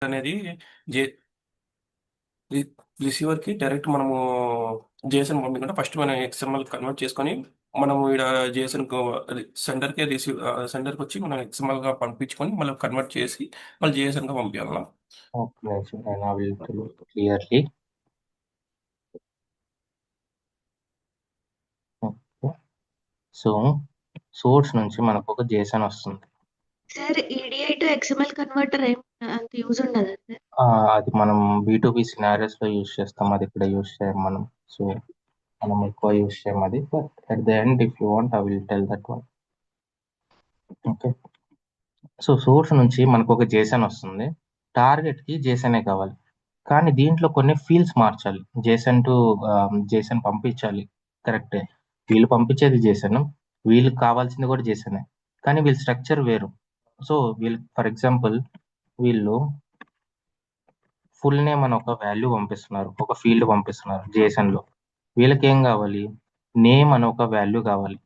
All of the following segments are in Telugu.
అనేది జే రిసీవర్కి డైరెక్ట్ మనము జేసన్ పంపించకుండా ఫస్ట్ మనం ఎక్స్ఎంఎల్ కన్వర్ట్ చేసుకొని మనము ఇక్కడ జేసన్ సెండర్కి సెండర్కి వచ్చి మనం ఎక్స్ఎంఎల్గా పంపించుకొని మళ్ళీ కన్వర్ట్ చేసి మళ్ళీ జేసన్గా పంపించాలి. Okay, so then I will tell you clearly. Okay. So source నుంచి మనకు ఒక జేసన్ వస్తుంది. Sir EDI to XML converter ఏం అంత యూజ్ ఉండదు సార్. అది మనం B2B సినారియోస్ లో యూజ్ చేస్తాం, అది ఇక్కడ యూజ్ చేయం మనం. సో మనం ఎక్కువ యూజ్ చేయం అది, but at the end if you want I will tell that one. Okay, so source నుంచి మనకు ఒక జేసన్ వస్తుంది. టార్గెట్ కి జేసనే కావాలి, కానీ దీంట్లో కొన్ని ఫీల్డ్స్ మార్చాలి. జేసన్ టు జేసన్ పంపించాలి, కరెక్టే. వీళ్ళు పంపించేది జేసన్, వీళ్ళకి కావాల్సింది కూడా జేసనే, కానీ వీళ్ళ స్ట్రక్చర్ వేరు. సో వీళ్ళు ఫర్ ఎగ్జాంపుల్ వీళ్ళు ఫుల్ నేమ్ అని ఒక వాల్యూ పంపిస్తున్నారు, ఒక ఫీల్డ్ పంపిస్తున్నారు జేసన్ లో. వీళ్ళకి ఏం కావాలి? నేమ్ అని ఒక వాల్యూ కావాలి,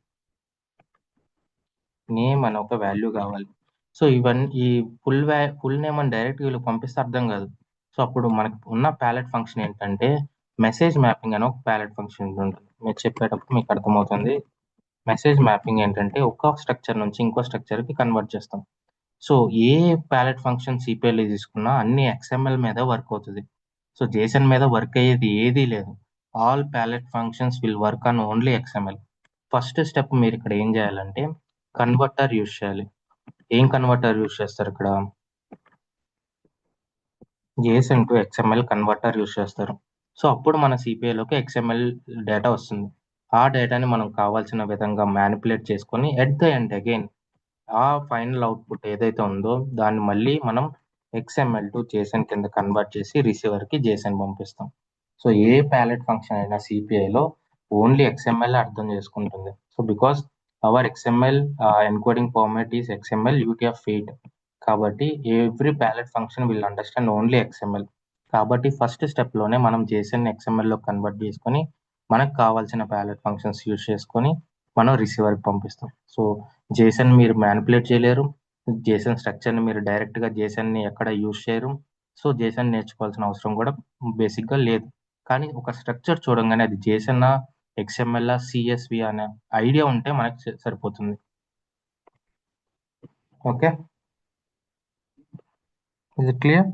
నేమ్ అని ఒక వాల్యూ కావాలి. సో ఇవన్నీ ఈ ఫుల్ నేమ్ అని డైరెక్ట్ వీళ్ళకి పంపిస్తే అర్థం కాదు. సో అప్పుడు మనకు ఉన్న ప్యాలెట్ ఫంక్షన్ ఏంటంటే మెసేజ్ మ్యాపింగ్ అని ఒక ప్యాలెట్ ఫంక్షన్ ఉంటుంది. మీరు చెప్పేటప్పుడు మీకు అర్థమవుతుంది. మెసేజ్ మ్యాపింగ్ ఏంటంటే ఒక స్ట్రక్చర్ నుంచి ఇంకో స్ట్రక్చర్ కి కన్వర్ట్ చేస్తాం. సో ఏ ప్యాలెట్ ఫంక్షన్ సిపిఎల్ తీసుకున్నా అన్ని ఎక్స్ఎంఎల్ మీద వర్క్ అవుతుంది. సో జేసన్ మీద వర్క్ అయ్యేది ఏదీ లేదు. All palette functions will work on only XML. First step మీరు ఇక్కడ ఏం చేయాలంటే కన్వర్టర్ యూజ్ చేయాలి. ఏం కన్వర్టర్ యూజ్ చేస్తారు ఇక్కడ? Jason to XML converter use చేస్తారు. సో అప్పుడు మన సిపిఐలోకి ఎక్స్ఎంఎల్ డేటా వస్తుంది. ఆ డేటాని మనం కావాల్సిన విధంగా మ్యానిపులేట్ చేసుకొని ఎట్ ద ఎండ్ అగైన్ ఆ ఫైనల్ అవుట్పుట్ ఏదైతే ఉందో దాన్ని మళ్ళీ మనం ఎక్స్ఎంఎల్ టు జేసన్ కింద కన్వర్ట్ చేసి రిసీవర్ కి జేసన్ పంపిస్తాం. సో ఏ ప్యాలెట్ ఫంక్షన్ అయినా సిపిఐలో ఓన్లీ ఎక్స్ఎంఎల్ అర్థం చేసుకుంటుంది. So because our XML encoding format is XML UTF-8, కాబట్టి every palette function will understand only XML. కాబట్టి ఫస్ట్ స్టెప్ లోనే మనం జేసన్ ఎక్స్ఎంఎల్ లో కన్వర్ట్ చేసుకొని మనకు కావాల్సిన ప్యాలెట్ ఫంక్షన్స్ యూజ్ చేసుకొని మనం రిసీవర్ కి పంపిస్తాం. సో జేసన్ మీరు మ్యానిపులేట్ చేయలేరు, జేసన్ స్ట్రక్చర్ ని మీరు డైరెక్ట్ గా జేసన్ ని ఎక్కడ యూజ్ చేయరు. సో జేసన్ నేర్చుకోవాల్సిన అవసరం కూడా బేసిక్ గా లేదు. కానీ ఒక స్ట్రక్చర్ చూడంగానే అది జేసన్ XML CSV అనే ఐడియా ఉంటే మనకి సరిపోతుంది. Okay, is it clear?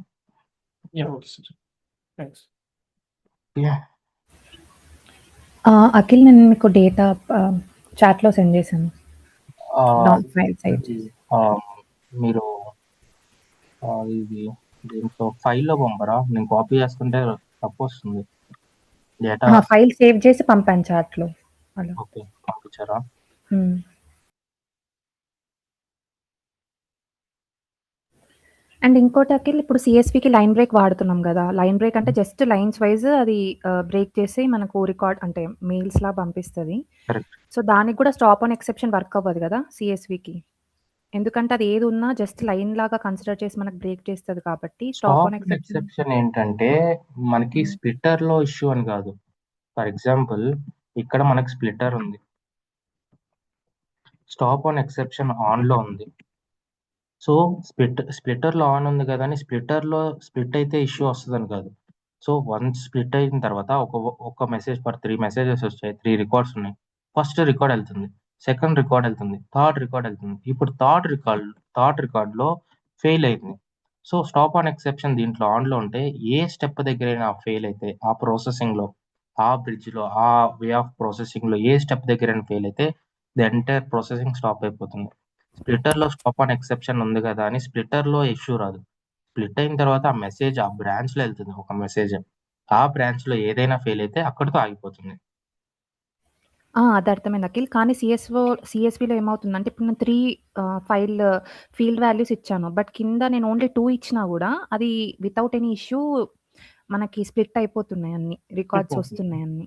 Okay sir, thanks. Akhil, నేను మీకు డేటా చాట్లో సెండ్ చేశాను. మీరు ఇది దీంట్లో ఫైల్లో పంపరా? నేను కాపీ చేసుకుంటే తప్పు వస్తుంది. డేటా ఫైల్ సేవ్ చేసి పంపాను చాట్లో. ఓకే, పంపించారా? అండ్ ఇంకోటి అఖిల్, ఇప్పుడు సిఎస్వికి లైన్ బ్రేక్ వాడుతున్నాం కదా. లైన్ బ్రేక్ అంటే జస్ట్ లైన్స్ వైజ్ అది బ్రేక్ చేసి మనకు రికార్డ్ అంటే మెయిల్స్ లా పంపిస్తుంది. సో దానికి కూడా స్టాప్ ఆన్ ఎక్సెప్షన్ వర్క్ అవ్వదు కదా సిఎస్వికి, ఎందుకంటే అది ఏది ఉన్నా జస్ట్ లైన్ లాగా కన్సిడర్ చేసి మనకు బ్రేక్ చేస్తుంది కాబట్టి. స్టాప్ ఆన్ ఎక్సెప్షన్ ఏంటంటే మనకి స్ప్లిట్టర్ లో ఇష్యూ అని కాదు. ఫర్ ఎగ్జాంపుల్ ఇక్కడ మనకి స్ప్లిట్టర్ ఉంది, స్టాప్ ఆన్ ఎక్సెప్షన్ ఆన్ లో ఉంది. సో స్ప్లిట్టర్ లో ఆన్ ఉంది కదా అని స్ప్లిట్టర్ లో స్ప్లిట్ అయితే ఇష్యూ వస్తుందని కాదు. సో వన్స్ స్ప్లిట్ అయిన తర్వాత ఒక మెసేజ్ పర్ 3 మెసేజెస్ వచ్చాయి, 3 రికార్డ్స్ ఉన్నాయి. ఫస్ట్ రికార్డ్ వెళ్తుంది, సెకండ్ రికార్డ్ వెళ్తుంది, థర్డ్ రికార్డ్ వెళ్తుంది. ఇప్పుడు థర్డ్ రికార్డ్ లో ఫెయిల్ అయింది. సో స్టాప్ ఆన్ ఎక్సెప్షన్ దీంట్లో ఆన్ లో ఉంటే ఏ స్టెప్ దగ్గరైనా ఫెయిల్ అయితే ఆ ప్రాసెసింగ్ లో, ఆ బ్రిడ్జ్ లో, ఆ వే ఆఫ్ ప్రాసెసింగ్ లో ఏ స్టెప్ దగ్గరైనా ఫెయిల్ అయితే ది ఎంటైర్ ప్రాసెసింగ్ స్టాప్ అయిపోతుంది. స్ప్లిట్టర్ లో స్టాప్ ఆన్ ఎక్సెప్షన్ ఉంది కదా అని స్ప్లిట్టర్ లో ఇష్యూ రాదు. స్ప్లిట్ అయిన తర్వాత ఆ మెసేజ్ ఆ బ్రాంచ్ లో వెళ్తుంది, ఒక మెసేజ్. ఆ బ్రాంచ్ లో ఏదైనా ఫెయిల్ అయితే అక్కడితో ఆగిపోతుంది. అది అర్థమైంది అఖిల్. కానీ సిఎస్విలో ఏమవుతుందంటే ఇప్పుడు నేను 3 ఫీల్డ్ వాల్యూస్ ఇచ్చాను, బట్ కింద నేను ఓన్లీ 2 ఇచ్చినా కూడా అది వితౌట్ ఎనీ ఇష్యూ మనకి స్ప్లిట్ అయిపోతున్నాయి, అన్ని రికార్డ్స్ వస్తున్నాయి అన్ని.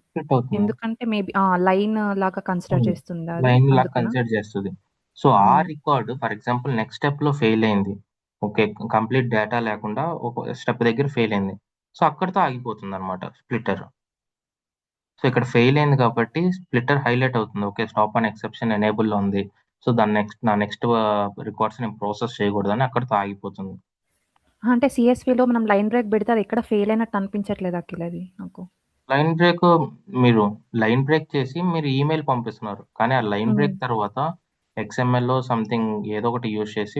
ఎందుకంటే మేబీ లైన్ లాగా కన్సిడర్ చేస్తుందా? లైన్ లాగా కన్సిడర్ చేస్తుంది. సో ఆ record for example next step లో ఫెయిల్ అయింది, ఓకే, కంప్లీట్ డేటా లేకుండా ఒక స్టెప్ దగ్గర ఫెయిల్ అయింది. సో అక్కడితో ఆగిపోతుంది అనమాట స్ప్లిట్టర్. సో ఇక్కడ ఫెయిల్ అయింది కాబట్టి స్ప్లిట్టర్ హైలైట్ అవుతుంది, okay stop on exception enable లో ఉంది. సో దాని నెక్స్ట్ రికార్డ్స్ నేను ప్రాసెస్ చేయకూడదని అక్కడితో ఆగిపోతుంది. అంటే సిఎస్విలో మనం లైన్ బ్రేక్ పెడితే అది ఎక్కడ ఫెయిల్ అయినట్టు అనిపించట్లేదు అఖిల్ అది నాకు. లైన్ బ్రేక్ మీరు లైన్ బ్రేక్ చేసి మీరు ఈమెయిల్ పంపిస్తున్నారు, కానీ ఆ లైన్ బ్రేక్ తర్వాత XML లో సంథింగ్ ఏదో ఒకటి యూజ్ చేసి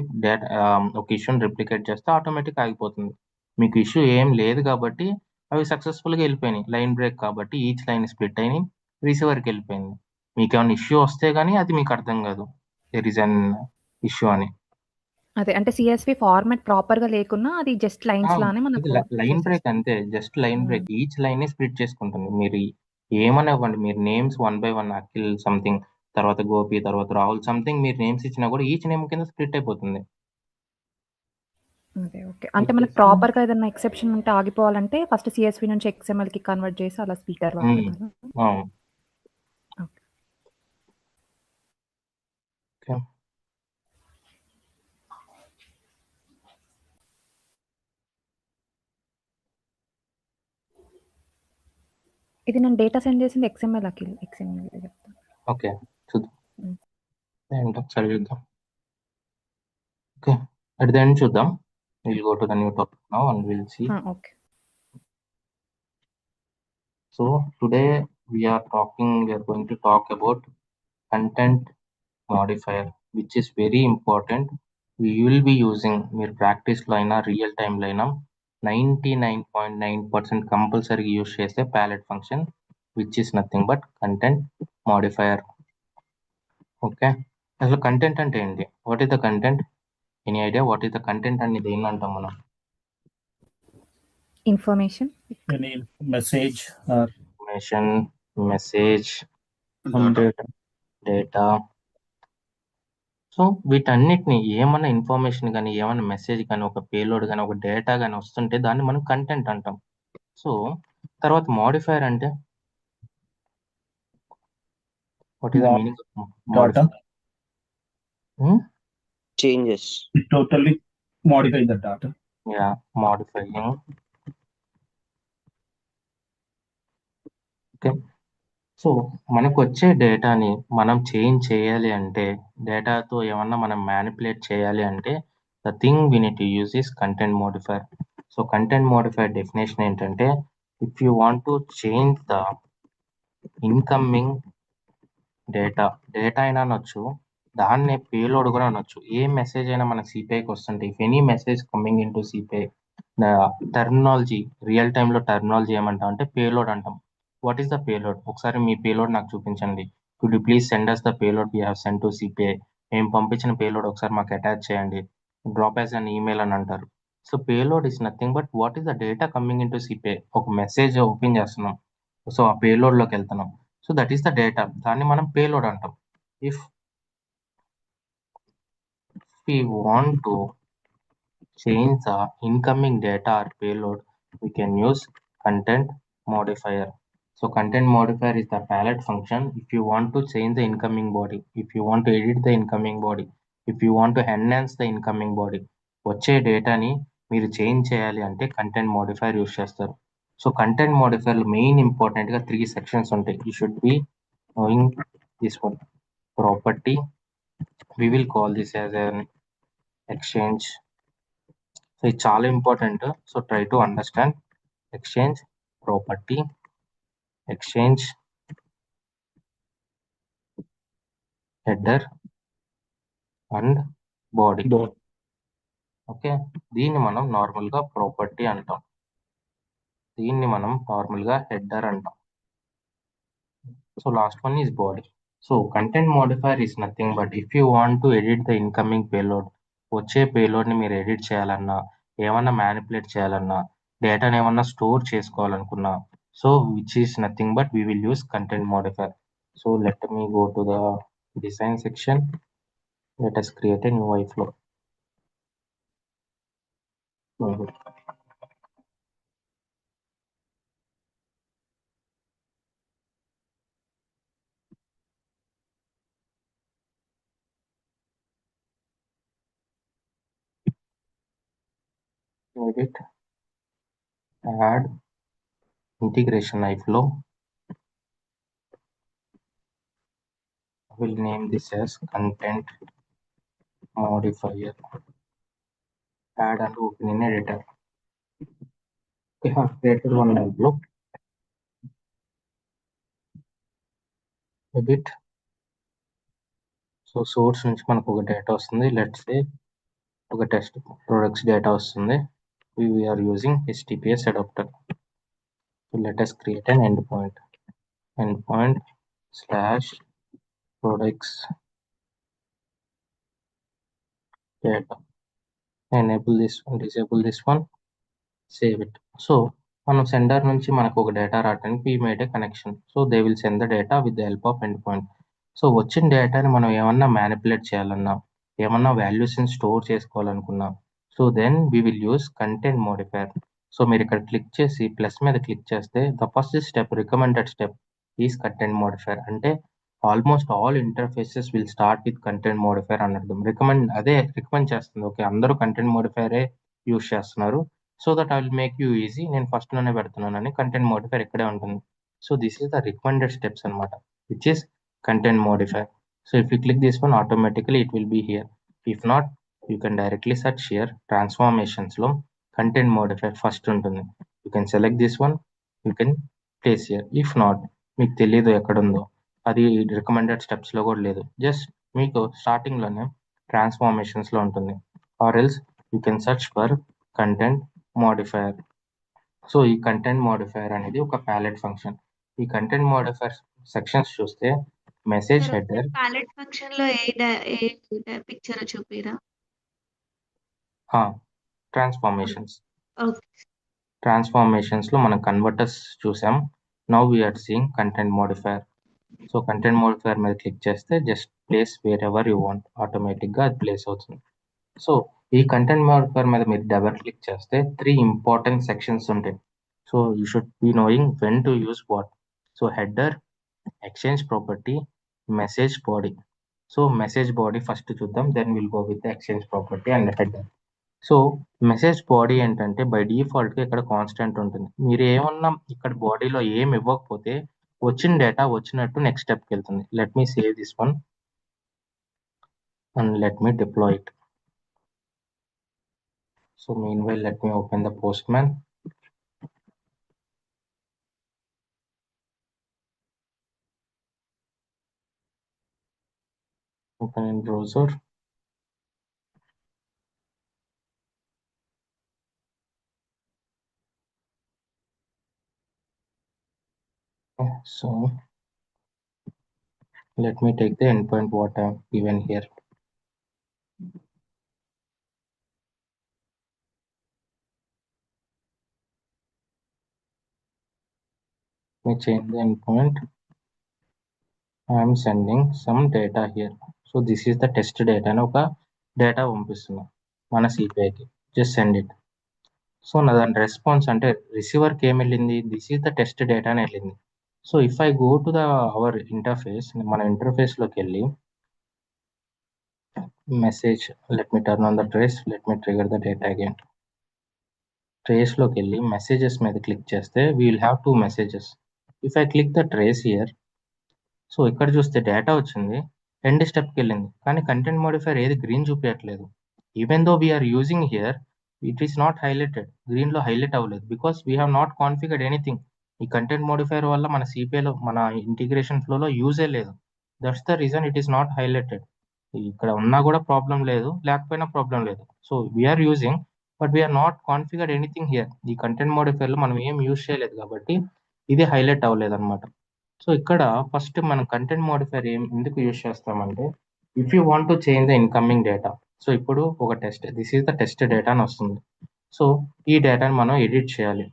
ఒక ఇష్యూని రిప్లికేట్ చేస్తే ఆటోమేటిక్ ఆగిపోతుంది. మీకు ఇష్యూ ఏం లేదు కాబట్టి అవి సక్సెస్ఫుల్గా వెళ్ళిపోయినాయి. లైన్ బ్రేక్ కాబట్టి ఈచ్ లైన్ స్ప్లిట్ అయినాయి, రిసీవర్కి వెళ్ళిపోయింది. మీకు ఏమైనా ఇష్యూ వస్తే కానీ అది మీకు అర్థం కాదు దెర్ ఇస్ అన్ ఇష్యూ అని. అదే అంటే సిఎస్వి ఫార్మాట్ ప్రాపర్ గా లేకున్నా అది జస్ట్ లైన్స్ లానే మనకు లైన్ బ్రేక్ చేసేస్తుంది. అంతే, just line break. Each line split చేసుకుంటుంది. మీరు ఏమని ఇవ్వండి, మీరు నేమ్స్ 1 by 1 అఖిల్ సంథింగ్, తర్వాత గోపి, తర్వాత రాహుల్ సంథింగ్ మీరు నేమ్స్ ఇచ్చినా కూడా ఈచ్ నేమ్ కింద స్ప్లిట్ అయిపోతుంది. అదే ఓకే. అంటే మనకు ప్రాపర్ గా ఏదైనా ఎక్సెప్షన్ ఉంటే ఆగిపోవాలంటే ఫస్ట్ సిఎస్వి నుంచి XML కి కన్వర్ట్ చేసి అలా స్ప్లిటర్ వాడాలి. అవును. ఓకే. ఓకే. ఇది నేను డేటా సెండ్ చేసింది XML అఖిల్. XML చెప్తాను. ఓకే, చూద్దాం ఏంటో ఒకసారి చూద్దాం. ఓకే, అట్ ద ఎండ్ చూద్దాం. Will go to the new topic now and will see. Okay. So today we are going to talk about content modifier, which is very important. We will be using mere practice లో అయినా రియల్ టైంలో అయినా 99.9% కంపల్సరీ యూజ్ చేసే palette function, which is nothing but content modifier. Okay, అసలు కంటెంట్ అంటే ఏంటి? What is the content? Any idea what is the content అనేది ఏంటంటాం మనం? Information, any message or information, message, some data. Data. So వీటన్నిటిని ఏమన్నా ఇన్ఫర్మేషన్ కానీ ఏమన్నా మెసేజ్ కానీ ఒక పేలోడ్ కానీ ఒక డేటా కానీ వస్తుంటే దాన్ని మనం కంటెంట్ అంటాం. సో తర్వాత మోడిఫైర్ అంటే what is the meaning of Data modifier? changes. it totally modify the data. Yeah, modifying. Okay, so మనకు వచ్చే డేటాని మనం చేంజ్ చేయాలి అంటే, డేటాతో ఏమన్నా మనం మ్యానిపులేట్ చేయాలి అంటే the thing we need to use is content modifier. So content modifier definition ఏంటంటే, if you want to change the incoming data అయినా అనొచ్చు, దాన్నే పేలోడ్ కూడా అనొచ్చు. ఏ మెసేజ్ అయినా మన సిపిఐకి వస్తుంటే, if any message coming in to CPI, terminology real టైంలో టర్మినాలజీ ఏమంటాం అంటే పేలోడ్ అంటాం. What is the payload? ఒకసారి మీ పేలోడ్ నాకు చూపించండి. Could you please send us the payload we have send to CPI. మేము పంపించిన పేలోడ్ ఒకసారి మాకు అటాచ్ చేయండి. డ్రాప్ యాజ్ అన్ ఈమెయిల్ అని అంటారు. So payload is nothing but what is the data coming in to CPI. ఒక మెసేజ్ ఓపెన్ చేస్తున్నాం, సో ఆ పేలోడ్లోకి వెళ్తున్నాం. So that is the data, దాన్ని మనం పేలోడ్ అంటాం. If we want to change the incoming data or payload, we can use content modifier. So content modifier is the palette function. If you want to change the incoming body, if you want to edit the incoming body, if you want to enhance the incoming body, వచ్చే డేటాని మీరు చేంజ్ చేయాలి అంటే కంటెంట్ మోడిఫైర్ యూస్ చేస్తారు. సో కంటెంట్ మోడిఫైర్ మెయిన్ ఇంపార్టెంట్గా 3 సెక్షన్స్ ఉంటాయి. You should be knowing this one. Property, we will call this as an exchange. So ఇది చాలా important. So try to understand exchange, property, exchange, header and body. Okay, దీన్ని మనం నార్మల్గా ప్రాపర్టీ అంటాం, దీన్ని మనం నార్మల్గా హెడర్ అంటాం. So last one is body. So content modifier is nothing but if you want to edit the incoming payload, వచ్చే పేలోడ్ని మీరు ఎడిట్ చేయాలన్నా, ఏమన్నా మ్యానిపులేట్ చేయాలన్నా, డేటాని ఏమన్నా స్టోర్ చేసుకోవాలనుకున్నా, so which is nothing but we will use content modifier. So let me go to the design section. Let us create a new iFlow. Edit, add integration iFlow. We'll name this as content modifier add and open in editor. We have created one envelope. Edit. So source నుంచి మనకు ఒక డేటా వస్తుంది. లెట్స్ సే ఒక టెస్ట్ ప్రొడక్ట్స్ డేటా వస్తుంది. We are using HTTPS adapter. So let us create an endpoint. Endpoint / products data. Enable this one, disable this one, save it. So మనం సెండర్ నుంచి మనకు ఒక డేటా రావడానికి we made a connection. So they will send the data with the help of endpoint. So వచ్చిన డేటాని మనం ఏమన్నా మ్యానిపులేట్ చేయాలన్నా, ఏమన్నా వాల్యూస్ని స్టోర్ చేసుకోవాలనుకున్నా, so then we will use content modifier. So మీరు ఇక్కడ క్లిక్ చేసి ప్లస్ మీద క్లిక్ చేస్తే the first step, recommended step is content modifier. అంటే almost all interfaces will start with content modifier అని అర్థం. రికమెండ్ చేస్తుంది. ఓకే, అందరూ కంటెంట్ మోడిఫైయరే యూస్ చేస్తున్నారు, so that I will make you easy, నేను ఫస్ట్లోనే పెడుతున్నానని కంటెంట్ మోడిఫైయర్ ఇక్కడే ఉంటుంది. So this is the recommended steps అనమాట, which is content modifier. So if you click this one, automatically it will be here. If not, you can directly search here transformations lo content modifier first ఉంటుంది. You can select this one, you can place here. If not, మీకు తెలియదు ఎక్కడుందో, అది రికమెండెడ్ స్టెప్స్ లో కూడా లేదు, జస్ట్ మీకు స్టార్టింగ్ లోనే ట్రాన్స్ఫార్మేషన్స్ లో ఉంటుంది. Or else you can search for content modifier. So ఈ కంటెంట్ మోడిఫైయర్ అనేది ఒక ప్యాలెట్ ఫంక్షన్. ఈ కంటెంట్ మోడిఫైయర్ సెక్షన్స్ చూస్తే మెసేజ్ హెడర్, ప్యాలెట్ ఫంక్షన్ లో ఏ పిక్చర్ చూపిరా? ట్రాన్స్ఫార్మేషన్స్. ఓకే, ట్రాన్స్ఫార్మేషన్స్ లో మనం కన్వర్టర్స్ చూసాం. Now we're seeing content modifier. So content modifier మీద క్లిక్ చేస్తే just place wherever you want, automatic గా అది ప్లేస్ అవుతుంది. సో ఈ కంటెంట్ మోడిఫైయర్ మీద మీరు డబల్ క్లిక్ చేస్తే 3 ఇంపార్టెంట్ సెక్షన్స్ ఉంటాయి. So you should be knowing when to use what. So header, exchange property, message body. So message body first చూద్దాం, then will go with exchange property and header. So message body ఏంటంటే బై డిఫాల్ట్ గా ఇక్కడ కాన్స్టెంట్ ఉంటుంది. మీరు ఏమన్నా ఇక్కడ బాడీలో ఏం ఇవ్వకపోతే వచ్చిన డేటా వచ్చినట్టు నెక్స్ట్ స్టెప్కి వెళ్తుంది. Let me save this one and let me deploy it. So meanwhile, let me open the Postman. Open in browser. Okay, so let me take the endpoint what I have given here. Let me change the endpoint. I am sending some data here. So this is the test data. Now data పంపిస్తున్నా మన సిపిఐకి, just send it. సో నా దాని రెస్పాన్స్ అంటే రిసీవర్కి ఏమి వెళ్ళింది, this is the test data అని వెళ్ళింది. So if I go to the our interface, మన ఇంటర్ఫేస్లోకి వెళ్ళి message, let me turn on the trace, let me trigger the data again. Trace లోకి వెళ్ళి మెసేజెస్ మీద క్లిక్ చేస్తే we will have 2 messages. If I click the trace here, so ఇక్కడ చూస్తే డేటా వచ్చింది, ఎండ్ స్టెప్కి వెళ్ళింది, కానీ కంటెంట్ మోడిఫైయర్ ఏది గ్రీన్ చూపించట్లేదు. Even though we're using here, it is not highlighted, green లో హైలైట్ అవ్వలేదు, because we have not configured anything. ఈ కంటెంట్ మోడిఫైయర్ వల్ల మన సిపిఐలో, మన ఇంటిగ్రేషన్ ఫ్లోలో యూజే లేదు. That's the reason it is not highlighted. ఇక్కడ ఉన్నా కూడా ప్రాబ్లం లేదు, లేకపోయినా ప్రాబ్లం లేదు. So we're using, but we're not configured anything here. ఈ కంటెంట్ మోడిఫైయర్ లో మనం ఏం యూజ్ చేయలేదు కాబట్టి ఇది హైలైట్ అవ్వలేదు అనమాట. సో ఇక్కడ ఫస్ట్ మనం కంటెంట్ మోడిఫైయర్ ఎందుకు యూజ్ చేస్తామంటే, if you want to change the incoming data. So ఇప్పుడు ఒక test, this is the test data అని వస్తుంది. సో ఈ డేటాని మనం ఎడిట్ చేయాలి.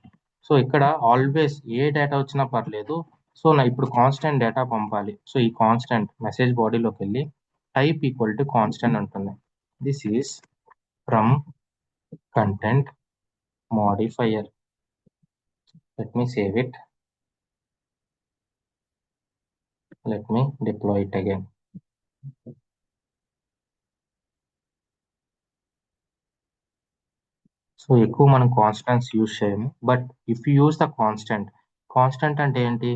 సో ఇక్కడ ఆల్వేస్ ఏ డేటా వచ్చినా పర్లేదు, సో నా ఇప్పుడు కాన్స్టెంట్ డేటా పంపాలి. సో ఈ కాన్స్టెంట్ మెసేజ్ బాడీలోకి వెళ్ళి టైప్ ఈక్వల్ టు కాన్స్టెంట్ ఉంటుంది. This is from content modifier. Let me save it. Let me deploy it again. So ఎక్కువ మనం కాన్స్టెంట్స్ యూజ్ చేయము, but if you use the constant అంటే ఏంటి,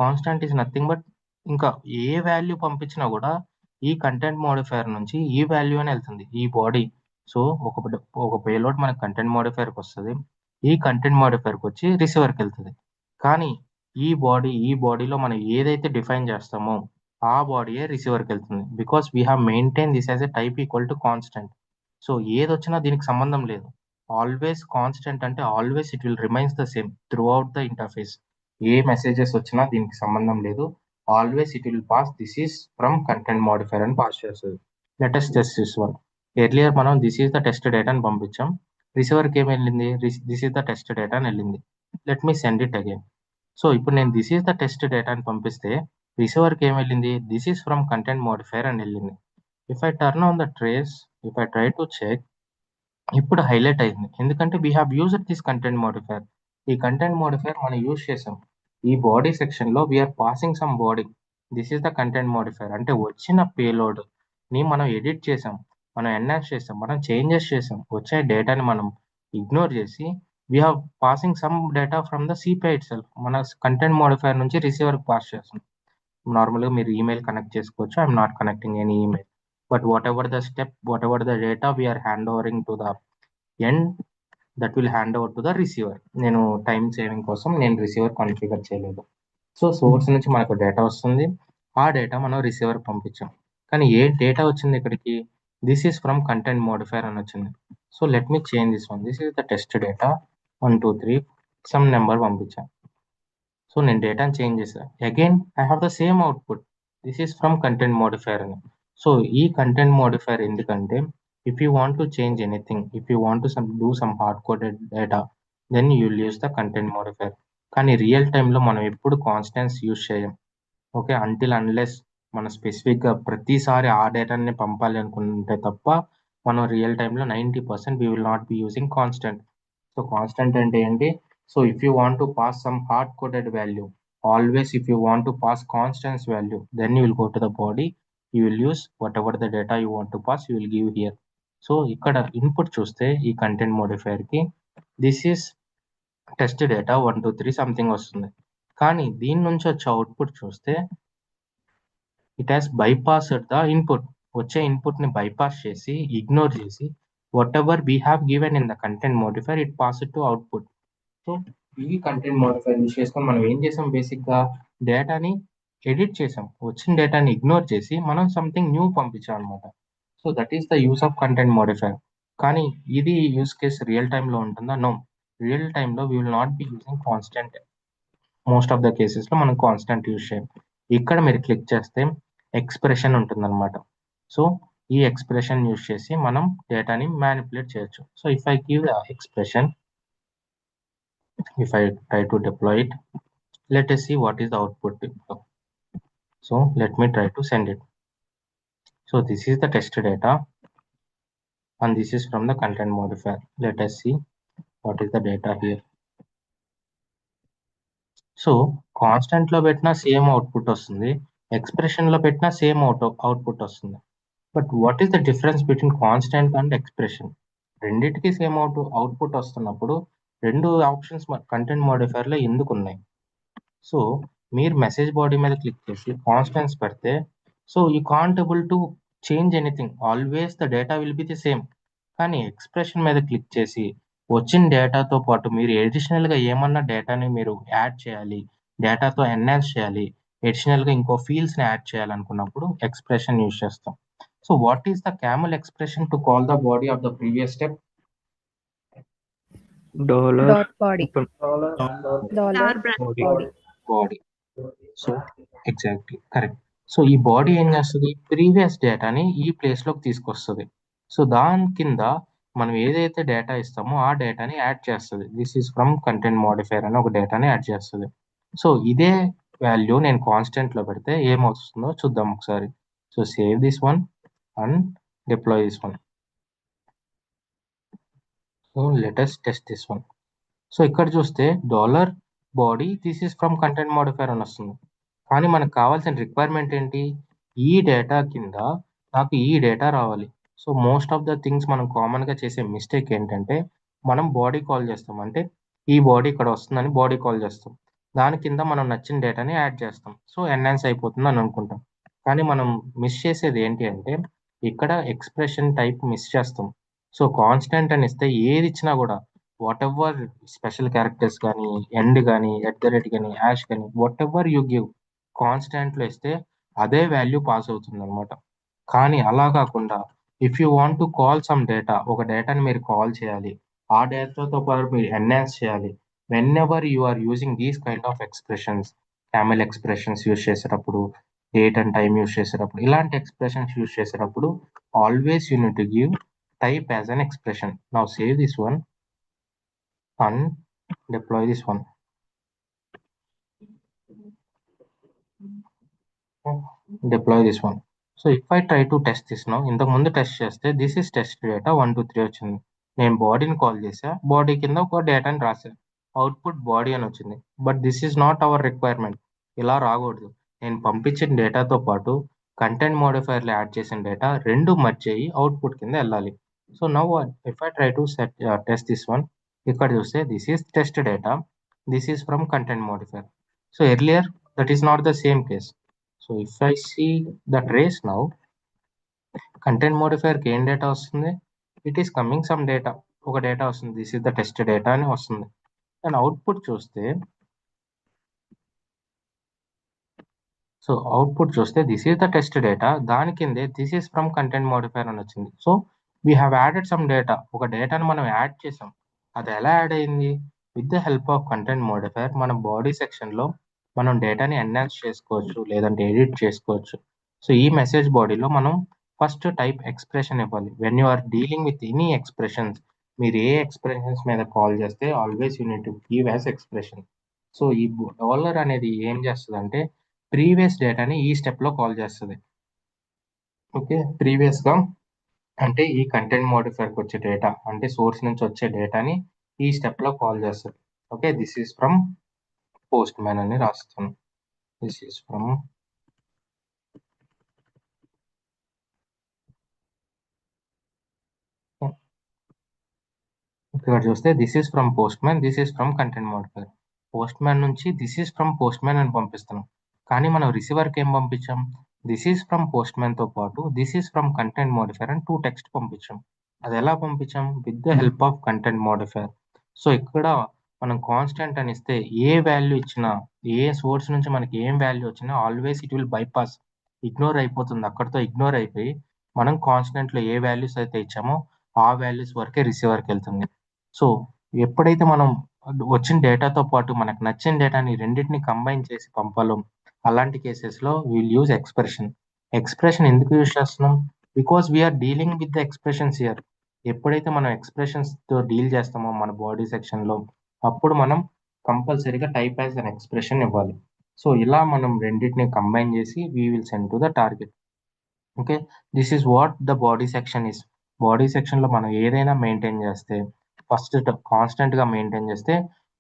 కాన్స్టెంట్ ఈజ్ నథింగ్ బట్ ఇంకా ఏ వాల్యూ పంపించినా కూడా ఈ కంటెంట్ మోడిఫైయర్ నుంచి ఈ వాల్యూ అని వెళ్తుంది. ఈ బాడీ సో ఒక పేలోడ్ మనకి కంటెంట్ మోడిఫైర్కి వస్తుంది. ఈ కంటెంట్ మోడిఫైర్కి వచ్చి రిసీవర్కి వెళ్తుంది. కానీ ఈ బాడీలో మనం ఏదైతే డిఫైన్ చేస్తామో ఆ బాడీయే రిసీవర్కి వెళ్తుంది. Because we have maintain this as a type equal to constant. So ఏదొచ్చినా దీనికి సంబంధం లేదు. ఆల్వేస్ కాన్స్టెంట్ అంటే always it will remains the same throughout the interface. ఏ మెసేజెస్ వచ్చినా దీనికి సంబంధం లేదు. Always it will pass this is from content modifier అని పాస్ చేస్తుంది. Latest test this one. Earlier మనం this is the test data అని పంపించాం. రిసీవర్కి ఏం వెళ్ళింది? This is the test data అని వెళ్ళింది. Let me send it again. So ఇప్పుడు నేను this is the test data అని పంపిస్తే రిసీవర్కి ఏం వెళ్ళింది? This is from content modifier అని వెళ్ళింది. If I turn on the trace, if I try to check, ఇప్పుడు హైలైట్ అయింది. ఎందుకంటే we have used this content modifier. ఈ కంటెంట్ మోడిఫైర్ మనం యూజ్ చేసాం. ఈ బాడీ సెక్షన్లో we're passing some body. This is the content modifier. అంటే వచ్చిన పేలోడ్ ని మనం ఎడిట్ చేసాం, మనం ఎన్హాన్స్ చేసాం, మనం చేంజెస్ చేసాం. వచ్చే డేటాని మనం ఇగ్నోర్ చేసి we have passing some data from the CPI itself. మన కంటెంట్ మోడిఫైర్ నుంచి రిసీవర్కి పాస్ చేస్తాం. నార్మల్గా మీరు ఈమెయిల్ కనెక్ట్ చేసుకోవచ్చు. I'm not connecting any email. But whatever the step, whatever the data we're hand overing to the end, that will hand over to the receiver. నేను టైం సేవింగ్ కోసం నేను రిసీవర్ కాన్ఫిగర్ చేయలేదు. సో సోర్స్ నుంచి మనకు డేటా వస్తుంది. ఆ డేటా మనం రిసీవర్ పంపించాం. కానీ ఏ డేటా వచ్చింది ఇక్కడికి? This is from content modifier అని వచ్చింది. So let me change this one. This is the test data 1 2 3 some number పంపించాం. సో నేను డేటాని చేంజ్ చేశాను. Again I have the same output. This is from content modifier అని. సో ఈ కంటెంట్ మోడిఫైర్ ఎందుకంటే if you want to change anything, if you want to do some hard coded data, then you will use the content modifier. కానీ రియల్ టైంలో మనం ఎప్పుడు కాన్స్టెంట్స్ యూజ్ చేయం. ఓకే, అంటిల్ అన్లెస్ మనం స్పెసిఫిక్గా ప్రతిసారి ఆ డేటాని పంపాలి అనుకుంటే తప్ప మనం రియల్ టైంలో 90% we will not be using constant. So constant అంటే ఏంటి? So if you want to pass some hard coded value, always if you want to pass constants value, then you will go to the body, you will use whatever the data you want to pass, you will give here. So ఇక్కడ ఇన్పుట్ చూస్తే ఈ కంటెంట్ మోడిఫైర్ కి this is test data 1 2 3 something వస్తుంది. కానీ దీని నుంచి వచ్చే అవుట్పుట్ చూస్తే it has bypassed the input. వచ్చే ఇన్పుట్ ని బైపాస్ చేసి ఇగ్నోర్ చేసి what ever we have given in the content modifier it pass it to output. So ఈ కంటెంట్ మోడిఫైర్ యూజ్ చేసుకొని మనం ఏం చేసాం? బేసిక్గా డేటాని ఎడిట్ చేసాం. వచ్చిన డేటాని ఇగ్నోర్ చేసి మనం సంథింగ్ న్యూ పంపించాం అనమాట. So that is the use of content modifier. కానీ ఇది యూస్ కేస్ రియల్ టైంలో ఉంటుందా? నో. రియల్ టైంలో we will not be using constant. Most of the కేసెస్లో మనం కాన్స్టెంట్ యూజ్ చేయం. ఇక్కడ మీరు క్లిక్ చేస్తే ఎక్స్ప్రెషన్ ఉంటుందన్నమాట. సో ఈ ఎక్స్ప్రెషన్ యూజ్ చేసి మనం డేటాని మ్యానిపులేట్ చేయొచ్చు. So if I give the expression, if I try to deploy it, let us see what is the output. So let me try to send it. So this is the test data and this is from the content modifier. Let us see what is the data here. So constant లో పెట్టినా సేమ్ అవుట్పుట్ వస్తుంది, ఎక్స్ప్రెషన్ లో పెట్టినా సేమ్ అవుట్పుట్ వస్తుంది. But what is the difference between constant and expression? రెండింటికి సేమ్ అవుట్పుట్ వస్తున్నప్పుడు రెండు ఆప్షన్స్ కంటెంట్ మోడిఫైర్ లో ఎందుకు ఉన్నాయి? సో మీరు మెసేజ్ బాడీ మీద క్లిక్ చేసి కాన్స్టెంట్స్ పెడితే so you can't able to change anything, always the data will be the same. కానీ ఎక్స్ప్రెషన్ మీద క్లిక్ చేసి వచ్చిన డేటాతో పాటు మీరు అడిషనల్గా ఏమన్నా డేటాని మీరు యాడ్ చేయాలి, డేటాతో ఎన్హాన్స్ చేయాలి, అడిషనల్గా ఇంకో ఫీల్డ్స్ని యాడ్ చేయాలనుకున్నప్పుడు ఎక్స్ప్రెషన్ యూజ్ చేస్తాం. So what is the camel expression to call the body of the previous step? Dot body body. So exactly correct. So ఈ బాడీ ఏం చేస్తుంది? ప్రీవియస్ డేటాని ఈ ప్లేస్లోకి తీసుకొస్తుంది. సో దాని కింద మనం ఏదైతే డేటా ఇస్తామో ఆ డేటాని యాడ్ చేస్తుంది. This is from content modifier అని ఒక డేటాని యాడ్ చేస్తుంది. సో ఇదే వాల్యూ నేను కాన్స్టెంట్లో పెడితే ఏమవుతుందో చూద్దాం ఒకసారి. So save this one and deploy this one. So let us test this one. So ఇక్కడ చూస్తే dollar body this is from content modifier అని వస్తుంది. కానీ మనకు కావాల్సిన రిక్వైర్మెంట్ ఏంటి? ఈ డేటా కింద నాకు ఈ డేటా రావాలి. So most of the things మనం కామన్గా చేసే మిస్టేక్ ఏంటంటే మనం బాడీ కాల్ చేస్తాం. అంటే ఈ బాడీ ఇక్కడ వస్తుందని బాడీ కాల్ చేస్తాం, దాని కింద మనం నచ్చిన డేటాని యాడ్ చేస్తాం. సో ఎన్హాన్స్ అయిపోతుంది అని అనుకుంటాం. కానీ మనం మిస్ చేసేది ఏంటి అంటే ఇక్కడ ఎక్స్ప్రెషన్ టైప్ మిస్ చేస్తాం. సో కాన్స్టెంట్ అని ఇస్తే ఏది ఇచ్చినా కూడా వాట్ ఎవర్ స్పెషల్ క్యారెక్టర్స్ కానీ ఎండ్ కానీ @ కానీ యాష్ కానీ వాట్ ఎవర్ యూ గివ్ కాన్స్టెంట్లో ఇస్తే అదే వాల్యూ పాస్ అవుతుంది అనమాట. కానీ అలా కాకుండా if you want to call some data, ఒక డేటాని మీరు కాల్ చేయాలి, ఆ డేటాతో పాటు మీరు ఎన్హాన్స్ చేయాలి. Whenever you are using these kind of expressions, camel expressions use చేసేటప్పుడు, డేట్ అండ్ టైం యూజ్ చేసేటప్పుడు, ఇలాంటి ఎక్స్ప్రెషన్స్ యూజ్ చేసేటప్పుడు always you need to give type as an expression. Now save this one and deploy this one. Deploy this one. So if I try to test this now, ఇంతకు ముందు టెస్ట్ చేస్తే this is test data 1 2 3 వచ్చింది. నేను బాడీని కాల్ చేసా, బాడీ కింద ఒక డేటాని రాసా, అవుట్పుట్ బాడీ అని వచ్చింది. But this is not our requirement. ఇలా రాకూడదు. నేను పంపించిన డేటాతో పాటు కంటెంట్ మోడిఫైర్లు యాడ్ చేసిన డేటా రెండు మర్జ్ అయ్యి అవుట్పుట్ కింద వెళ్ళాలి. So now if I try to test this one, ఇక్కడ చూస్తే this is test data, this is from content modifier. So earlier that is not the same case. So if I see the trace now, content మోడిఫైర్కి ఏం డేటా వస్తుంది? It is coming some data, ఒక డేటా వస్తుంది, this is the test data అని వస్తుంది. అండ్ అవుట్పుట్ చూస్తే, సో అవుట్పుట్ చూస్తే this is the test data, దాని కిందే this is from content modifier అని వచ్చింది. So we have added some data, ఒక డేటాను మనం యాడ్ చేసాం. అది ఎలా యాడ్ అయింది? With the help of content modifier మన బాడీ సెక్షన్లో మనం డేటాని ఎన్హాన్స్ చేసుకోవచ్చు, లేదంటే ఎడిట్ చేసుకోవచ్చు. సో ఈ మెసేజ్ బాడీలో మనం ఫస్ట్ టైప్ ఎక్స్ప్రెషన్ ఇవ్వాలి. When you are dealing with any expressions, మీరు ఏ ఎక్స్ప్రెషన్స్ మీద కాల్ చేస్తే always you need to give as expression. So ఈ డాలర్ అనేది ఏం చేస్తుంది అంటే ప్రీవియస్ డేటాని ఈ స్టెప్లో కాల్ చేస్తుంది. ఓకే, ప్రీవియస్గా అంటే ఈ కంటెంట్ మోడిఫైర్కి వచ్చే డేటా, అంటే సోర్స్ నుంచి వచ్చే డేటాని ఈ స్టెప్లో కాల్ చేస్తుంది. Okay, this is from Postman అని రాస్తాను. దిస్ ఈస్ ఫ్రమ్ ఇక్కడ చూస్తే this is from Postman, this is from content modifier. Postman నుంచి this is from Postman అని పంపిస్తున్నాం. కానీ మనం రిసీవర్కి ఏం పంపించాం? దిస్ ఈస్ ఫ్రమ్ పోస్ట్ మ్యాన్తో పాటు this is from content modifier అని 2 టెక్స్ట్ పంపించాం. అది ఎలా పంపించాం? With the help of content modifier. So ఇక్కడ మనం కాన్స్టెంట్ అని ఇస్తే ఏ వాల్యూ ఇచ్చినా, ఏ సోర్స్ నుంచి మనకి ఏం వాల్యూ వచ్చినా always it will bypass, ignore అయిపోతుంది. అక్కడితో ఇగ్నోర్ అయిపోయి మనం కాన్స్టెంట్లో ఏ వాల్యూస్ అయితే ఇచ్చామో ఆ వాల్యూస్ వరకే రిసీవర్కి వెళ్తుంది. సో ఎప్పుడైతే మనం వచ్చిన డేటాతో పాటు మనకు నచ్చిన డేటాని రెండింటిని కంబైన్ చేసి పంపాలో, అలాంటి కేసెస్లో విల్ యూజ్ ఎక్స్ప్రెషన్. ఎక్స్ప్రెషన్ ఎందుకు యూజ్ చేస్తున్నాం? Because we're dealing with the expressions here. ఎప్పుడైతే మనం ఎక్స్ప్రెషన్స్తో డీల్ చేస్తామో మన బాడీ సెక్షన్లో, అప్పుడు మనం కంపల్సరీగా టైప్ యాజ్ అన్ ఎక్స్ప్రెషన్ ఇవ్వాలి. సో ఇలా మనం రెండింటిని కంబైన్ చేసి we will send to the target. Okay, this is what the body section is. Body సెక్షన్లో మనం ఏదైనా మెయింటైన్ చేస్తే, ఫస్ట్ కాన్స్టెంట్గా మెయింటైన్ చేస్తే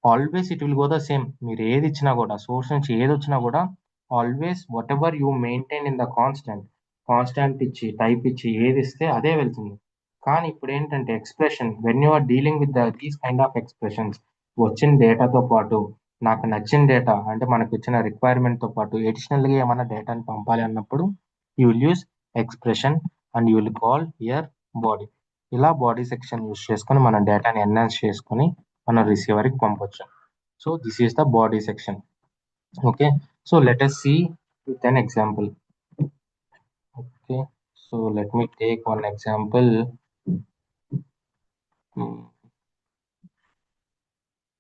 always it will go the same. మీరు ఏది ఇచ్చినా కూడా, సోర్స్ నుంచి ఏది వచ్చినా కూడా always what ever you maintain in the constant ఇచ్చి టైప్ ఇచ్చి ఏది ఇస్తే అదే వెళ్తుంది. కానీ ఇప్పుడు ఏంటంటే expression, when you are dealing with these kind of expressions, వచ్చిన డేటాతో పాటు నాకు నచ్చిన డేటా, అంటే మనకు ఇచ్చిన రిక్వైర్మెంట్తో పాటు ఎడిషనల్గా ఏమైనా డేటాని పంపాలి అన్నప్పుడు you will use expression and you will call here body. ఇలా బాడీ సెక్షన్ యూస్ చేసుకొని మనం డేటాని ఎన్హాన్స్ చేసుకొని మనం రిసీవర్కి పంపొచ్చు. So this is the body section. Okay, so let us see with an example. Okay, so let me take one example.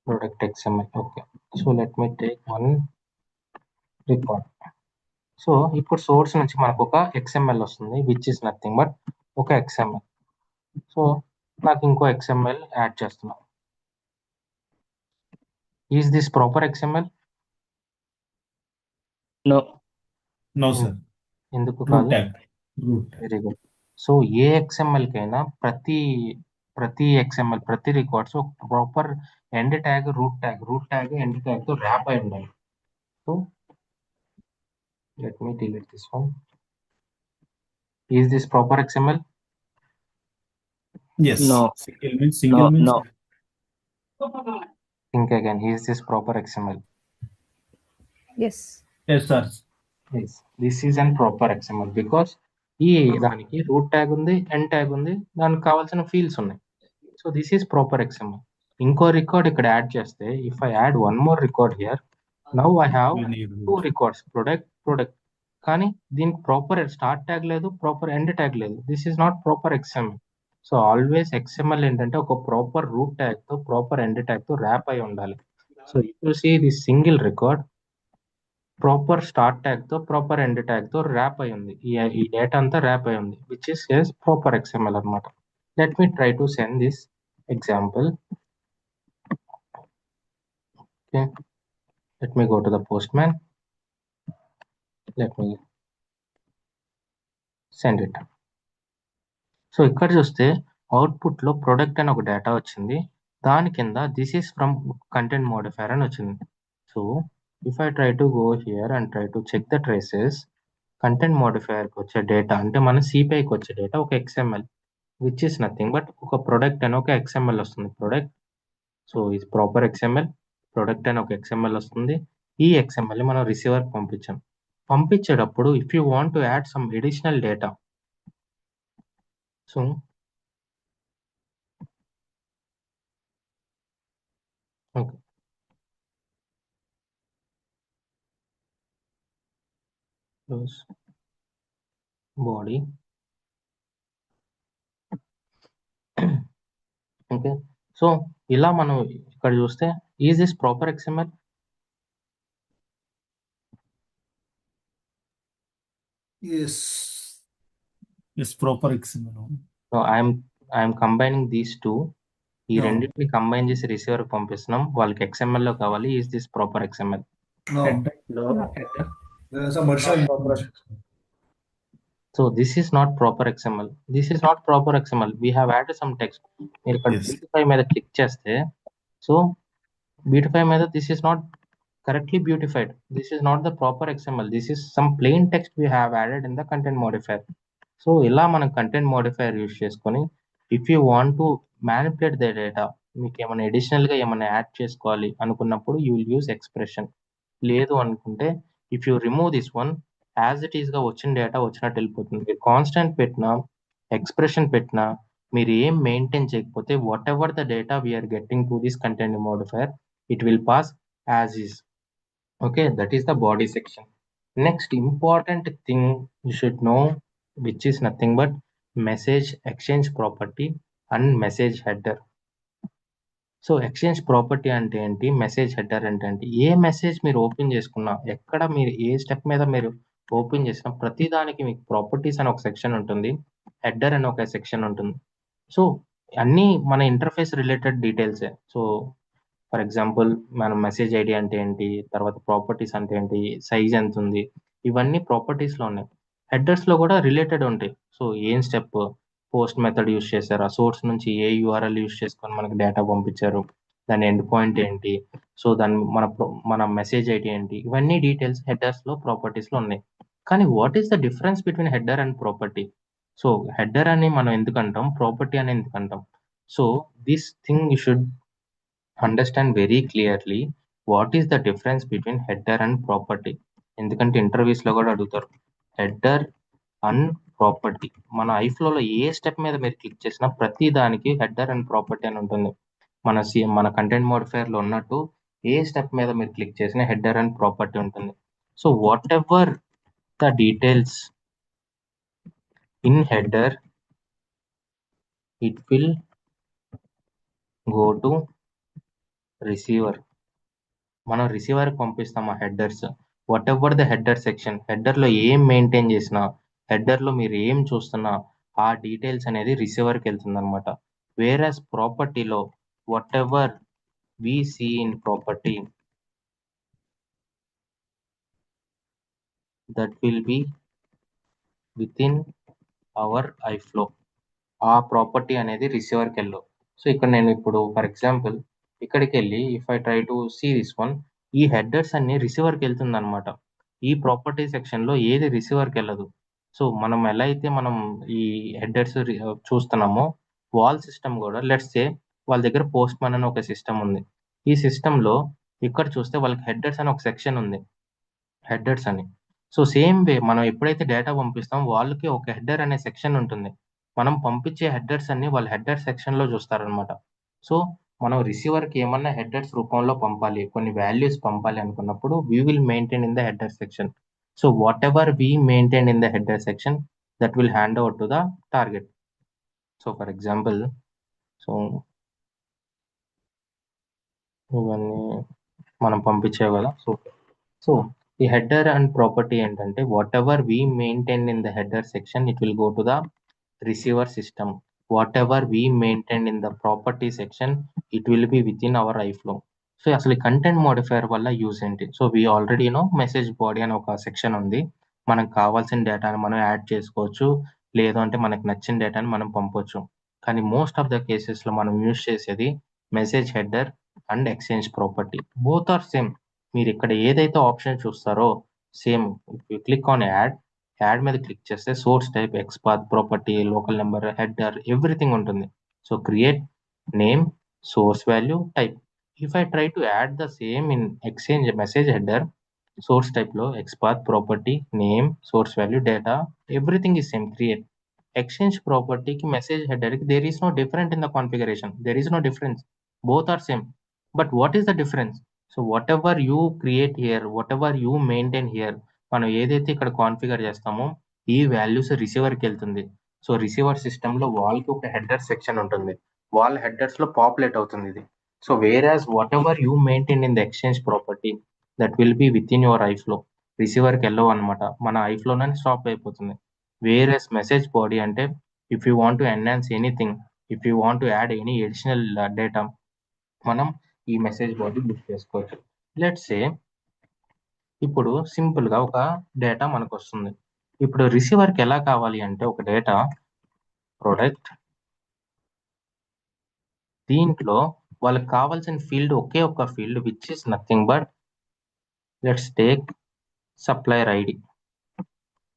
Product XML. Okay, so let me take one record. So ఇప్పుడు సోర్స్ నుంచి మనకు ఒక XML వస్తుంది, విచ్ ఇస్ నథింగ్ బట్ ఒక XML. సో నాకు ఇంకో XML యాడ్ చేస్తున్నాం. Is this proper XML? No, sir. ఎందుకు Root కాదు? tag. Root. Very good. So ఏ XML కైనా ప్రతి XML, ప్రతి రికార్డ్స్ ఒక proper end tag, root tag end ట్యాగ్తో ర్యాప్ అయి ఉండాలి. So let me delete this one. Is this proper XML? Yes. No. Single means No. Think again. Is this proper XML? Yes. Yes, sir. Yes. This is an proper XML because ఈ దానికి రూట్ ట్యాగ్ ఉంది, ఎండ్ ట్యాగ్ ఉంది, దానికి కావాల్సిన ఫీల్డ్స్ ఉన్నాయి. So this is proper XML. ఇంకో రికార్డ్ ఇక్కడ యాడ్ చేస్తే, if I add one more record here, now I have We need 2 root. Records, product. కానీ దీనికి ప్రాపర్ స్టార్ట్ ట్యాగ్ లేదు, ప్రాపర్ ఎండ్ ట్యాగ్ లేదు. This is not proper XML. So always XML ఏంటంటే ఒక ప్రాపర్ రూట్ ట్యాగ్ తో, ప్రాపర్ ఎండ్ ట్యాగ్ తో ర్యాప్ అయి ఉండాలి. So if you see the single record proper start tag తో, ప్రాపర్ ఎండ్ ట్యాగ్ తో ర్యాప్ అయి ఉంది. ఈ డేటా అంతా ర్యాప్ అయి ఉంది, విచ్ ఇస్ ప్రాపర్ XML అన్నమాట. Let me try to send this example. Okay, let me go to the Postman. Let me send it. So ఇక్కడ చూస్తే అవుట్పుట్ లో ప్రొడక్ట్ అని ఒక డేటా వచ్చింది. దాని కింద this is from content modifier అని వచ్చింది. So if I try to go here and try to check the traces, content modifier కి వచ్చే డేటా అంటే మన సిపిఐకి వచ్చే డేటా ఒక XML, which is nothing but ఒక ప్రొడక్ట్ అని ఒక XML వస్తుంది. ప్రొడక్ట్, సో ఇది ప్రాపర్ XML. ప్రొడక్ట్ అని ఒక XML వస్తుంది. ఈ XML ని మనం రిసీవర్ పంపించాం. పంపించేటప్పుడు if you want to add some additional data, so okay, close body. Okay, so ఇలా మనం ఇక్కడ చూస్తే is this proper XML? Yes. Yes, proper XML. So I'm combining these two. ఈ No. రెండింటిని కంబైన్ చేసి రిసీవర్ పంపిస్తున్నాం. వాళ్ళకి XML లో కావాలి. Is this proper XML? No. There is a merger in so this is not proper XML. This is not proper XML. We have added some text. మీరు ఇక్కడ Yes. బ్యూటిఫై మీద క్లిక్ చేస్తే, సో బ్యూటిఫై మీద this is not correctly beautified. This is not the proper XML. This is some plain text we have added in the content modifier. So ఇలా మనం కంటెంట్ మోడిఫైయర్ యూస్ చేసుకొని if you want to manipulate the data, మీకు ఏమైనా అడిషనల్ గా ఏమైనా యాడ్ చేసుకోవాలి అనుకున్నప్పుడు యూ విల్ యూస్ ఎక్స్ప్రెషన్. లేదు అనుకుంటే if you remove this one, as it is గా వచ్చిన డేటా వచ్చినట్టు వెళ్ళిపోతుంది. మీరు కాన్స్టెంట్ పెట్టినా, ఎక్స్ప్రెషన్ పెట్టినా, మీరు ఏం మెయింటైన్ చేయకపోతే whatever the data we're getting to this content modifier, it will pass as is. Okay, that is the body section. Next important thing you should know, which is nothing but message exchange property and message header. So exchange property అంటే ఏంటి, మెసేజ్ హెడర్ అంటే ఏంటి? ఏ మెసేజ్ మీరు ఓపెన్ చేసుకున్నా, ఎక్కడ మీరు ఏ స్టెప్ మీద మీరు ఓపెన్ చేసినా, ప్రతి దానికి మీకు ప్రాపర్టీస్ అని ఒక సెక్షన్ ఉంటుంది, హెడర్ అని ఒక సెక్షన్ ఉంటుంది. సో అన్నీ మన ఇంటర్ఫేస్ రిలేటెడ్ డీటెయిల్సే. సో ఫర్ ఎగ్జాంపుల్ మనం మెసేజ్ ఐడి అంటే ఏంటి, తర్వాత ప్రాపర్టీస్ అంటే ఏంటి, సైజ్ ఎంత ఉంది, ఇవన్నీ ప్రాపర్టీస్ లో ఉన్నాయి. హెడర్స్ లో కూడా రిలేటెడ్ ఉంటాయి. సో ఏం స్టెప్, పోస్ట్ మెథడ్ యూస్ చేశారు, ఆ సోర్స్ నుంచి ఏ URL యూస్ చేసుకొని మనకి డేటా పంపించారు, దాని ఎండ్ పాయింట్ ఏంటి, సో దాని మన మెసేజ్ ఐడి ఏంటి, ఇవన్నీ డీటెయిల్స్ హెడర్స్ లో, ప్రాపర్టీస్ లో ఉన్నాయి. కానీ what is the difference between header and property? So header అని మనం ఎందుకు అంటాం, ప్రాపర్టీ అని ఎందుకు అంటాం? So this thing you should understand very clearly what is the difference between header and property. ఎందుకంటే ఇంటర్వ్యూస్ లో కూడా అడుగుతారు హెడర్ అండ్ ప్రాపర్టీ. మన ఐఫ్లోలో ఏ స్టెప్ మీద మీరు క్లిక్ చేసినా ప్రతి దానికి హెడర్ అండ్ ప్రాపర్టీ అని ఉంటుంది. మన కంటెంట్ మోడిఫైయర్ లో ఉన్నట్టు ఏ స్టెప్ మీద మీరు క్లిక్ చేసినా హెడర్ అండ్ ప్రాపర్టీ ఉంటుంది. So whatever the details in header, it will go to receiver. మనం రిసీవర్ పంపిస్తాం ఆ headers. What ever the header section, header లో ఏం మెయింటైన్ చేసినా, హెడర్ లో మీరు ఏం చూస్తున్నా, ఆ డీటెయిల్స్ అనేది రిసీవర్కి వెళ్తుంది అనమాట. వేరస్ ప్రాపర్టీలో whatever we see in property, that will be within our iFlow. ఆ ప్రాపర్టీ అనేది రిసీవర్కి వెళ్ళు. సో ఇక్కడ నేను ఇప్పుడు ఫర్ ఎగ్జాంపుల్ ఇక్కడికి వెళ్ళి if I try to see this one, ఈ హెడర్స్ అన్ని రిసీవర్కి వెళ్తుంది అనమాట. ఈ ప్రాపర్టీ సెక్షన్ లో ఏది రిసీవర్కి వెళ్ళదు. సో మనం ఎలా అయితే మనం ఈ హెడర్స్ చూస్తున్నామో, వాల్ సిస్టమ్ కూడా లెట్స్ సే వాళ్ళ దగ్గర పోస్ట్ మ్యాన్ అని ఒక సిస్టమ్ ఉంది. ఈ సిస్టమ్ లో ఇక్కడ చూస్తే వాళ్ళకి హెడర్స్ అని ఒక సెక్షన్ ఉంది, హెడర్స్ అని. సో సేమ్ వే మనం ఎప్పుడైతే డేటా పంపిస్తాం వాళ్ళకి ఒక హెడర్ అనే సెక్షన్ ఉంటుంది. మనం పంపించే హెడర్స్ అన్ని వాళ్ళు హెడర్ సెక్షన్ లో చూస్తారనమాట. సో మనం రిసీవర్కి ఏమన్నా హెడర్స్ రూపంలో పంపాలి, కొన్ని వాల్యూస్ పంపాలి అనుకున్నప్పుడు we will maintain in the header section. So whatever we maintain in the header section that will hand over to the target. So for example, so ఇవన్నీ మనం పంపించావు కదా. సో ఈ హెడర్ అండ్ ప్రాపర్టీ ఏంటంటే what ever we maintain in the header section it will go to the receiver system. What ever we maintain in the property section it will be within our ఐఫ్లో. So అసలు కంటెంట్ మోడిఫైయర్ వల్ల యూజ్ ఏంటి? So we already know message body అని ఒక సెక్షన్ ఉంది. మనకు కావాల్సిన డేటాని మనం యాడ్ చేసుకోవచ్చు, లేదు అంటే మనకు నచ్చిన డేటాని మనం పంపొచ్చు. కానీ మోస్ట్ ఆఫ్ ద కేసెస్లో మనం యూజ్ చేసేది message header and exchange property. Both are same. మీరు ఇక్కడ ఏదైతే ఆప్షన్ చూస్తారో same. If you click on add మీద క్లిక్ చేస్తే source type, XPath, property, local number, header, everything ఉంటుంది. So create, name, source value, type. If I try to add the same in exchange message header, source టైప్లో XPath, property, name, source value, data, everything is same, create. Exchange ప్రాపర్టీకి, మెసేజ్ హెడర్కి there is no different in the configuration, there is no difference. Both are same. But what is the difference? So whatever you create here, whatever you maintain here, మనం ఏదైతే ఇక్కడ కాన్ఫిగర్ చేస్తామో ఈ వాల్యూస్ రిసీవర్కి వెళ్తుంది. సో రిసీవర్ సిస్టంలో వాళ్ళకి ఒక హెడర్ సెక్షన్ ఉంటుంది, వాళ్ళ హెడర్స్లో పాపులేట్ అవుతుంది ఇది. So whereas whatever you maintain in the exchange property that will be within your iFlow. రిసీవర్కి వెళ్ళవు అనమాట, మన ఐఫ్లోనే స్టాప్ అయిపోతుంది. వేరాజ్ మెసేజ్ బాడీ అంటే if you want to enhance anything, if you want to add any additional data, మనం ఈ మెసేజ్ బాడీ బుక్ చేసుకోవచ్చు. లెట్స్ సే ఇప్పుడు సింపుల్గా ఒక డేటా మనకు వస్తుంది. ఇప్పుడు రిసీవర్కి ఎలా కావాలి అంటే ఒక డేటా ప్రొడక్ట్, దీంట్లో వాళ్ళకి కావాల్సిన ఫీల్డ్ ఒకే ఒక field which is nothing but let's take supplier ID.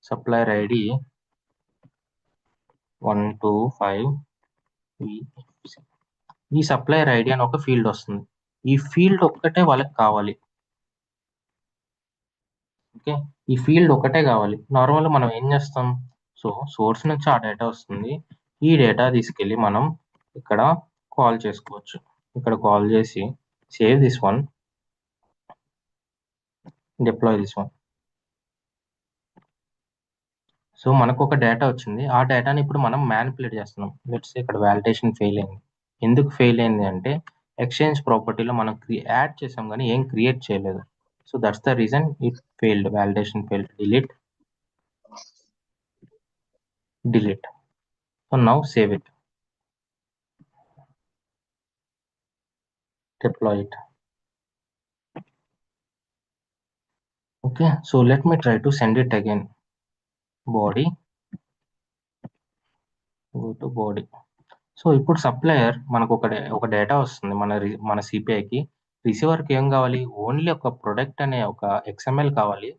Supplier ID 125. ఈ సప్లయర్ ఐడి అని ఒక ఫీల్డ్ వస్తుంది. ఈ ఫీల్డ్ ఒక్కటే వాళ్ళకి కావాలి. ఓకే, ఈ ఫీల్డ్ ఒకటే కావాలి. నార్మల్గా మనం ఏం చేస్తాం, సో సోర్స్ నుంచి ఆ డేటా వస్తుంది, ఈ డేటా తీసుకెళ్ళి మనం ఇక్కడ కాల్ చేసుకోవచ్చు. ఇక్కడ కాల్ చేసి save this one, deploy this one. So మనకు ఒక డేటా వచ్చింది, ఆ డేటాని ఇప్పుడు మనం మ్యానిపులేట్ చేస్తున్నాం. లెట్స్ ఇక్కడ వ్యాలిడేషన్ ఫెయిల్ అయింది. ఎందుకు ఫెయిల్ అయింది అంటే ఎక్స్చేంజ్ ప్రాపర్టీలో మనం యాడ్ చేసాం కానీ ఏం క్రియేట్ చేయలేదు. So that's the reason it failed, validation failed. delete. So now save it, deploy it. Okay, so let me try to send it again. Body, go to body. So ఇప్పుడు సప్లయర్ మనకు ఒక డేటా వస్తుంది మన సిపిఐకి. రిసీవర్కి ఏం కావాలి, ఓన్లీ ఒక ప్రొడక్ట్ అనే ఒక XML కావాలి.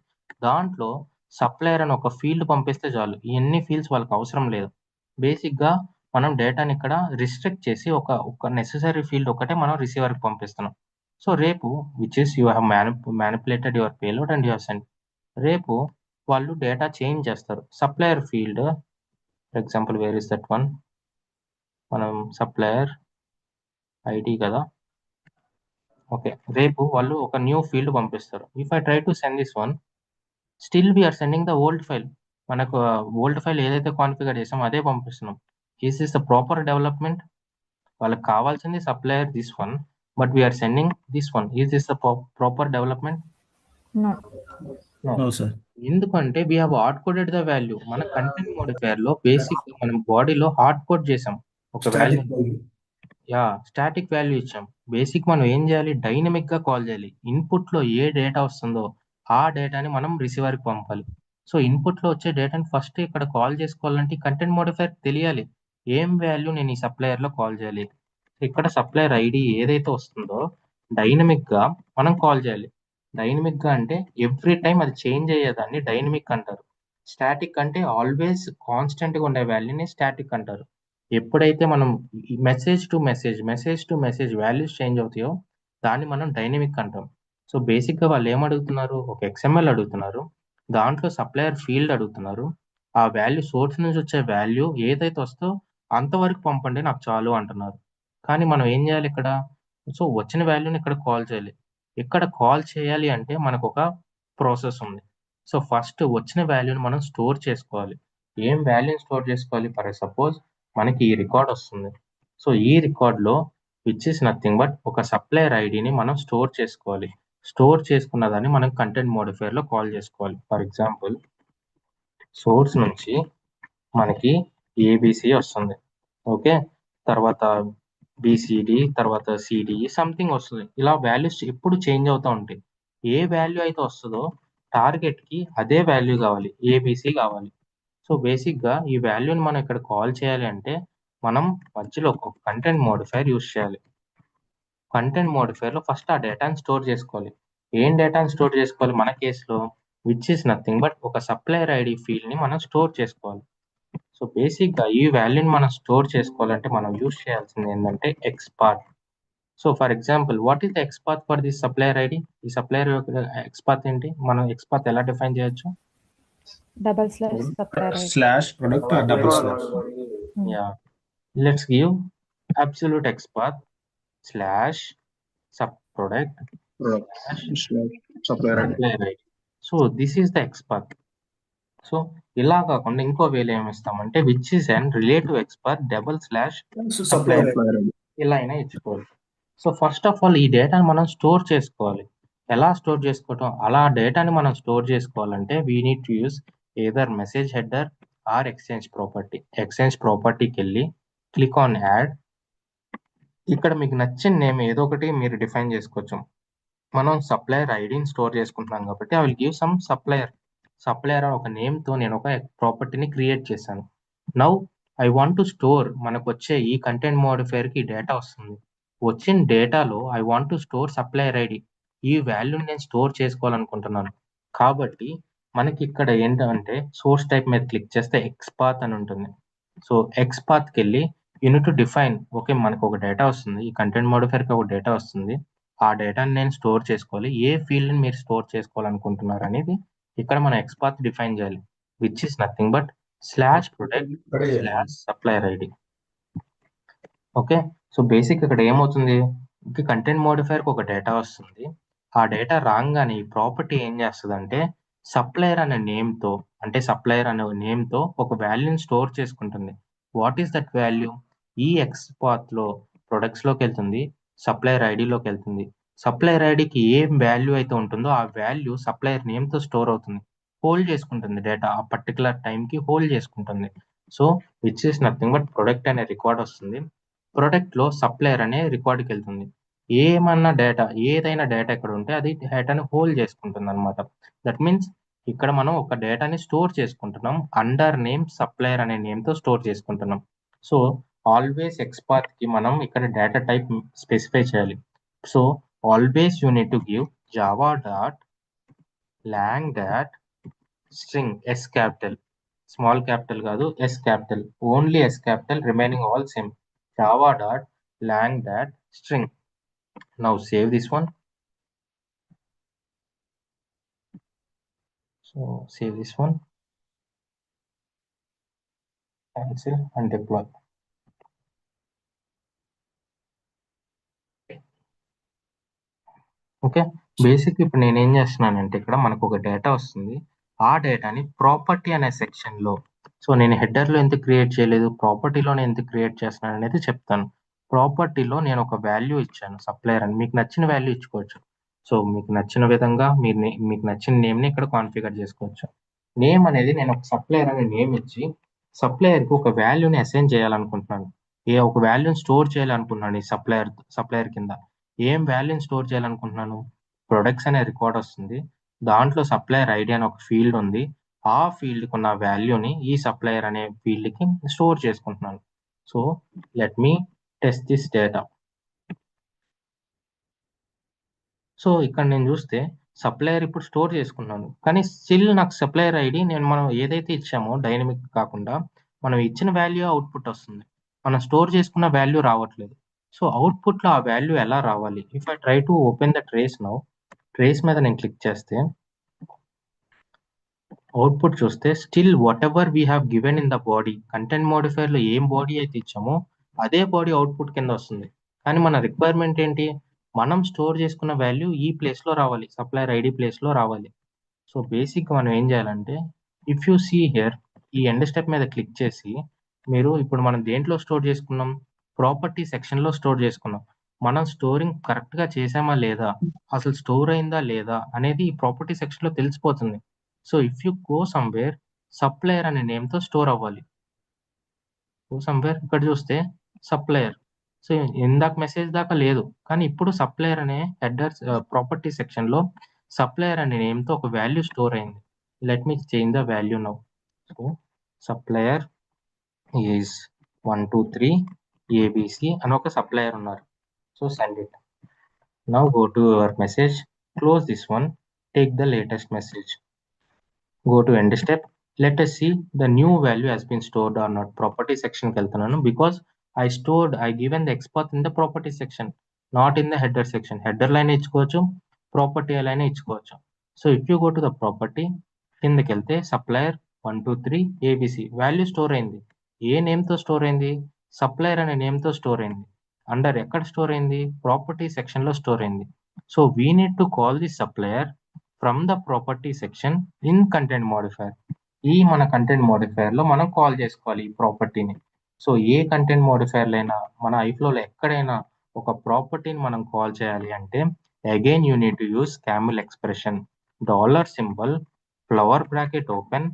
దాంట్లో సప్లయర్ అని ఒక ఫీల్డ్ పంపిస్తే చాలు, ఇవన్నీ ఫీల్డ్స్ వాళ్ళకి అవసరం లేదు. బేసిక్గా మనం డేటాని ఇక్కడ రిస్ట్రిక్ట్ చేసి ఒక నెసెసరీ ఫీల్డ్ ఒకటే మనం రిసీవర్కి పంపిస్తున్నాం. సో రేపు which is you have manipulated your payload and your send, రేపు వాళ్ళు డేటా చేంజ్ చేస్తారు. Supplier field for example, where is that one, మనం సప్లయర్ ఐడి కదా. ఓకే, రేపు వాళ్ళు ఒక న్యూ ఫీల్డ్ పంపిస్తారు. If I try to send this one, still we're sending the old file. మనకు ఓల్డ్ ఫైల్ ఏదైతే కాన్ఫిగర్ చేసామో అదే పంపిస్తున్నాం. Is this the proper development? వాళ్ళకి కావాల్సింది supplier this one, but we are sending this one. Is this the proper development? No, sir. ఎందుకంటే we have hard coded the value. మన కంటెంట్ మోడిఫైయర్ లో బేసిక్ మనం బాడీలో హార్డ్ కోడ్ చేసాం ఒక వాల్యూ. స్టాటిక్ వాల్యూ ఇచ్చాం. బేసిక్ మనం ఏం చేయాలి, డైనమిక్ గా కాల్ చేయాలి. ఇన్పుట్ లో ఏ డేటా వస్తుందో ఆ డేటాని మనం రిసీవర్కి పంపాలి. సో ఇన్పుట్ లో వచ్చే డేటాని ఫస్ట్ ఇక్కడ కాల్ చేసుకోవాలంటే కంటెంట్ మోడిఫైయర్ తెలియాలి, ఏం వాల్యూ నేను ఈ సప్లయర్ లో కాల్ చేయాలి. ఇక్కడ సప్లయర్ ఐడి ఏదైతే వస్తుందో డైనమిక్ గా మనం కాల్ చేయాలి. డైనమిక్ గా అంటే ఎవ్రీ టైం అది చేంజ్ అయ్యేదాన్ని డైనమిక్ అంటారు. స్టాటిక్ అంటే ఆల్వేస్ కాన్స్టెంట్ గా ఉండే వాల్యూని స్టాటిక్ అంటారు. ఎప్పుడైతే మనం message to message values change అవుతాయో దాన్ని మనం డైనమిక్ అంటాం. సో బేసిక్ గా వాళ్ళు ఏం అడుగుతున్నారు, ఒక XML అడుగుతున్నారు. దాంట్లో సప్లయర్ ఫీల్డ్ అడుగుతున్నారు. ఆ వాల్యూ సోర్స్ నుంచి వచ్చే వాల్యూ ఏదైతే వస్తుందో అంతవరకు పంపండి నాకు చాలు అంటున్నారు. కానీ మనం ఏం చేయాలి ఇక్కడ? సో వచ్చిన వాల్యూని ఇక్కడ కాల్ చేయాలి. ఇక్కడ కాల్ చేయాలి అంటే మనకు ఒక ప్రాసెస్ ఉంది. సో ఫస్ట్ వచ్చిన వాల్యూని మనం స్టోర్ చేసుకోవాలి. ఏం వాల్యూని స్టోర్ చేసుకోవాలి? ఫర్ సపోజ్ మనకి ఈ రికార్డ్ వస్తుంది. సో ఈ రికార్డ్లో విచ్ ఇస్ నథింగ్ బట్ ఒక సప్లయర్ ఐడిని మనం స్టోర్ చేసుకోవాలి. స్టోర్ చేసుకున్న దాన్ని మనం కంటెంట్ మోడిఫైయర్లో కాల్ చేసుకోవాలి. ఫర్ ఎగ్జాంపుల్ సోర్స్ నుంచి మనకి ఏబిసి వస్తుంది. ఓకే, తర్వాత బిసిడి, తర్వాత సిడిఈ సంథింగ్ వస్తుంది. ఇలా వాల్యూస్ ఎప్పుడు చేంజ్ అవుతూ ఉంటాయి. ఏ వాల్యూ అయితే వస్తుందో టార్గెట్కి అదే వాల్యూ కావాలి, ఏబిసి కావాలి. సో బేసిక్గా ఈ వాల్యూని మనం ఇక్కడ కాల్ చేయాలి అంటే మనం మధ్యలో ఒక కంటెంట్ మోడిఫైయర్ యూస్ చేయాలి. కంటెంట్ మోడిఫైయర్లో ఫస్ట్ ఆ డేటాని స్టోర్ చేసుకోవాలి. ఏం డేటాని స్టోర్ చేసుకోవాలి? మన కేసులో విచ్ ఇస్ నథింగ్ బట్ ఒక సప్లయర్ ఐడి ఫీల్డ్ని మనం స్టోర్ చేసుకోవాలి. సో బేసిక్గా ఈ వాల్యూని మనం స్టోర్ చేసుకోవాలంటే మనం యూస్ చేయాల్సింది ఏంటంటే XPath. So for example what is the XPath for this supplier ID? ఈ సప్లయర్ ఎక్స్పాత్ ఏంటి? మనం ఎక్స్పాత్ ఎలా డిఫైన్ చేయొచ్చు? Double slash supplier ID. Slash product or double slash. Yeah, let's give absolute XPath slash sub product Product slash supplier ID. Supplier ID. So this is the XPath. So ఇలా కాకుండా ఇంకో వేలు ఏమి ఇస్తామంటే which is and relative XPath double slash So supplier ID. ఇలా అయినా ఇచ్చుకోవచ్చు. సో ఫస్ట్ ఆఫ్ ఆల్ ఈ డేటాని మనం స్టోర్ చేసుకోవాలి. ఎలా స్టోర్ చేసుకోవటం? అలా డేటాని మనం స్టోర్ చేసుకోవాలంటే we need to use either message header or exchange property. Exchange ప్రాపర్టీకి వెళ్ళి క్లిక్ ఆన్ యాడ్. ఇక్కడ మీకు నచ్చిన నేమ్ ఏదో ఒకటి మీరు డిఫైన్ చేసుకోవచ్చు. మనం సప్లయర్ ఐడిని స్టోర్ చేసుకుంటున్నాం కాబట్టి I will give some supplier ఒక నేమ్తో నేను ఒక ప్రాపర్టీని క్రియేట్ చేశాను. Now I want to store మనకు వచ్చే ఈ కంటెంట్ మోడిఫైయర్కి డేటా వస్తుంది. వచ్చిన డేటాలో I want to store supplier ID. ఈ వాల్యూని నేను స్టోర్ చేసుకోవాలనుకుంటున్నాను. కాబట్టి మనకి ఇక్కడ ఏంటంటే సోర్స్ టైప్ మీద క్లిక్ చేస్తే ఎక్స్పాత్ అని ఉంటుంది. సో ఎక్స్పాత్కి వెళ్ళి యూనిట్ టు డిఫైన్. ఓకే, మనకు ఒక డేటా వస్తుంది, ఈ కంటెంట్ మోడిఫైయర్కి ఒక డేటా వస్తుంది. ఆ డేటాని నేను స్టోర్ చేసుకోవాలి. ఏ ఫీల్డ్ని మీరు స్టోర్ చేసుకోవాలనుకుంటున్నారు అనేది ఇక్కడ మనం ఎక్స్పాత్ డిఫైన్ చేయాలి. Which is nothing but slash product slash supplier ID. Okay, so basic ఇక్కడ ఏమవుతుంది? కంటెంట్ మోడిఫైయర్కి ఒక డేటా వస్తుంది. ఆ డేటా రాగానే ఈ ప్రాపర్టీ ఏం చేస్తుందంటే సప్లయర్ అనే నేమ్తో, అంటే సప్లయర్ అనే నేమ్తో ఒక వాల్యూని స్టోర్ చేసుకుంటుంది. What is that value? ఈ ఎక్స్పాత్లో ప్రొడక్ట్స్లోకి వెళ్తుంది, సప్లయర్ ఐడిలోకి వెళ్తుంది. సప్లయర్ ఐడికి ఏం వాల్యూ అయితే ఉంటుందో ఆ వాల్యూ సప్లయర్ నేమ్తో స్టోర్ అవుతుంది. హోల్డ్ చేసుకుంటుంది డేటా, ఆ పర్టికులర్ టైంకి హోల్డ్ చేసుకుంటుంది. So which is nothing but product అనే రికార్డ్ వస్తుంది. ప్రొడక్ట్లో సప్లయర్ అనే రికార్డ్కి వెళ్తుంది. ఏదైనా డేటా ఎక్కడ ఉంటే అది డేటాని హోల్డ్ చేసుకుంటుంది అనమాట. దట్ మీన్స్ ఇక్కడ మనం ఒక డేటాని స్టోర్ చేసుకుంటున్నాం. అండర్ నేమ్ సప్లయర్ అనే నేమ్తో స్టోర్ చేసుకుంటున్నాం. సో ఆల్వేస్ ఎక్స్పాత్కి మనం ఇక్కడ డేటా టైప్ స్పెసిఫై చేయాలి. So always you need to give Java dot lang dot string S capital, small capital కాదు, S capital, only S capital, remaining all same. Java dot lang dot string. Now save this one. So save this one, cancel and deploy. Okay, basic ఇప్పుడు నేను ఏం చేస్తున్నానంటే ఇక్కడ మనకు ఒక డేటా వస్తుంది. ఆ డేటాని ప్రాపర్టీ అనే సెక్షన్లో, సో నేను హెడర్లో ఎందుకు క్రియేట్ చేయలేదు, ప్రాపర్టీలోనే ఎందుకు క్రియేట్ చేస్తున్నాను అనేది చెప్తాను. ప్రాపర్టీలో నేను ఒక వాల్యూ ఇచ్చాను సప్లయర్ అని. మీకు నచ్చిన వాల్యూ ఇచ్చుకోవచ్చు. సో మీకు నచ్చిన విధంగా మీకు నచ్చిన నేమ్ని ఇక్కడ కాన్ఫిగర్ చేసుకోవచ్చు. నేమ్ అనేది నేను ఒక సప్లయర్ అనే నేమ్ ఇచ్చి సప్లయర్కి ఒక వాల్యూని అసైన్ చేయాలనుకుంటున్నాను. ఒక వాల్యూని స్టోర్ చేయాలనుకుంటున్నాను ఈ సప్లయర్ కింద. ఏం వాల్యూని స్టోర్ చేయాలనుకుంటున్నాను? ప్రొడక్ట్స్ అనే రికార్డ్ వస్తుంది, దాంట్లో సప్లయర్ ఐడి అని ఒక ఫీల్డ్ ఉంది. ఆ ఫీల్డ్కి ఉన్న వాల్యూని ఈ సప్లయర్ అనే ఫీల్డ్కి స్టోర్ చేసుకుంటున్నాను. So let me test this data. So ఇక్కడ నేను చూస్తే సప్లయర్ ఇప్పుడు స్టోర్ చేసుకున్నాను, కానీ స్టిల్ నాకు సప్లయర్ ఐడి మనం ఏదైతే ఇచ్చామో డైనమిక్ కాకుండా మనం ఇచ్చిన వాల్యూ అవుట్పుట్ వస్తుంది. మనం స్టోర్ చేసుకున్న వాల్యూ రావట్లేదు. సో అవుట్పుట్లో ఆ వాల్యూ ఎలా రావాలి? If I try to open the trace now, trace మీద నేను క్లిక్ చేస్తే అవుట్పుట్ చూస్తే still whatever we have given in the body, content మోడిఫైర్లో ఏం బాడీ అయితే ఇచ్చామో అదే బాడీ అవుట్పుట్ కింద వస్తుంది. కానీ మన రిక్వైర్మెంట్ ఏంటి, మనం స్టోర్ చేసుకున్న వాల్యూ ఈ ప్లేస్లో రావాలి, సప్లయర్ ఐడి ప్లేస్లో రావాలి. సో బేసిక్గా మనం ఏం చేయాలంటే, ఇఫ్ యూ సీ హియర్, ఈ ఎండ్ స్టెప్ మీద క్లిక్ చేసి మీరు ఇప్పుడు మనం దేంట్లో స్టోర్ చేసుకున్నాం, ప్రాపర్టీ సెక్షన్లో స్టోర్ చేసుకున్నాం. మనం స్టోరింగ్ కరెక్ట్గా చేసామా లేదా, అసలు స్టోర్ అయిందా లేదా అనేది ఈ ప్రాపర్టీ సెక్షన్లో తెలిసిపోతుంది. So if you go somewhere, supplier అనే నేమ్తో స్టోర్ అవ్వాలి. గో సమ్వేర్, ఇక్కడ చూస్తే సప్లయర్. సో ఇందాక మెసేజ్ దాకా లేదు, కానీ ఇప్పుడు సప్లయర్ అనే హెడర్ ప్రాపర్టీ సెక్షన్లో సప్లయర్ అనే నేమ్తో ఒక వాల్యూ స్టోర్ అయింది. Let me change the value now. So supplier is 123 ABC అని ఒక సప్లయర్ ఉన్నారు. So send it. Now go to your message, close this one, take the latest message, go to end step. Let us see the new value has been stored or not. Property section కి వెళ్తున్నాను because I given the XPath in the property section, not in the header section. Header line ఇచ్చుకోవచ్చు, property line ఇచ్చుకోవచ్చు. So if you go to the property, కిందకి వెళ్తే supplier 123 ABC వాల్యూ స్టోర్ అయింది. ఏ నేమ్తో స్టోర్ అయింది, సప్లయర్ అనే నేమ్తో స్టోర్ అయింది. అండర్ ఎక్కడ స్టోర్ అయింది, ప్రాపర్టీ సెక్షన్లో స్టోర్ అయింది. So we need to call the supplier from the property section in content modifier. ఈ మన కంటెంట్ మోడిఫైర్లో మనం కాల్ చేసుకోవాలి ఈ ప్రాపర్టీని. సో ఏ కంటెంట్ మోడిఫైర్లైనా మన ఐఫ్లోలో ఎక్కడైనా ఒక ప్రాపర్టీని మనం కాల్ చేయాలి అంటే again you need to use camel expression, $, flower bracket open,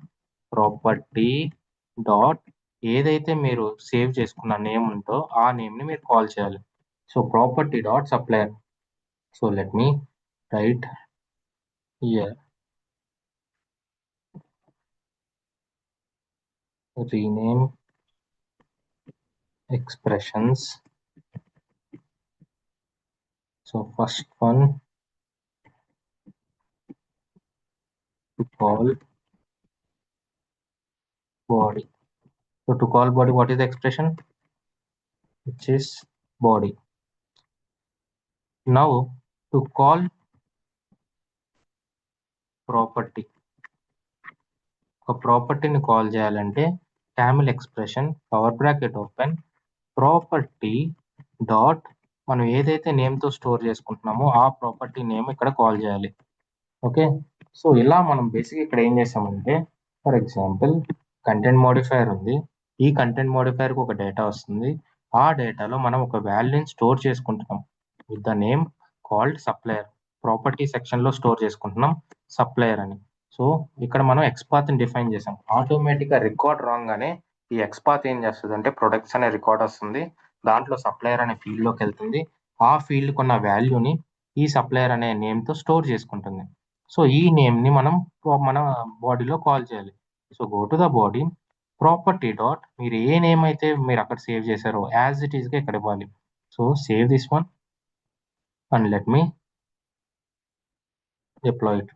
property dot ఏదైతే మీరు సేవ్ చేసుకున్న నేమ్ ఉందో ఆ నేమ్ని మీరు కాల్ చేయాలి. So property dot supplier. So let me right here rename expressions. So first one, to call body. So to call body, what is the expression, which is body. Now to call property, ఒక ప్రాపర్టీని కాల్ చేయాలంటే camel expression, power bracket open, property dot మనం ఏదైతే నేమ్తో స్టోర్ చేసుకుంటున్నామో ఆ ప్రాపర్టీ నేమ్ ఇక్కడ కాల్ చేయాలి. ఓకే, సో ఇలా మనం బేసిక్ ఇక్కడ ఏం చేసామంటే, ఫర్ ఎగ్జాంపుల్ కంటెంట్ మోడిఫైర్ ఉంది, ఈ కంటెంట్ మోడిఫైర్కి ఒక డేటా వస్తుంది, ఆ డేటాలో మనం ఒక వాల్యూని స్టోర్ చేసుకుంటున్నాం with the name called supplier. Property సెక్షన్లో స్టోర్ చేసుకుంటున్నాం సప్లయర్ అని. సో ఇక్కడ మనం ఎక్స్పాత్ని డిఫైన్ చేసాం. ఆటోమేటిక్గా రికార్డ్ రాగానే ఈ ఎక్స్పాత్ ఏం చేస్తుంది అంటే ప్రొడక్ట్స్ అనే రికార్డ్ వస్తుంది, దాంట్లో సప్లయర్ అనే ఫీల్డ్లోకి వెళ్తుంది, ఆ ఫీల్డ్కి ఉన్న వాల్యూని ఈ సప్లయర్ అనే నేమ్తో స్టోర్ చేసుకుంటుంది. సో ఈ నేమ్ని మనం మన బాడీలో కాల్ చేయాలి. So go to the body, property dot మీరు ఏ నేమ్ అయితే మీరు అక్కడ సేవ్ చేశారో యాజ్ ఇట్ ఈస్గా ఇక్కడ ఇవ్వాలి. So save this one and let me deploy it.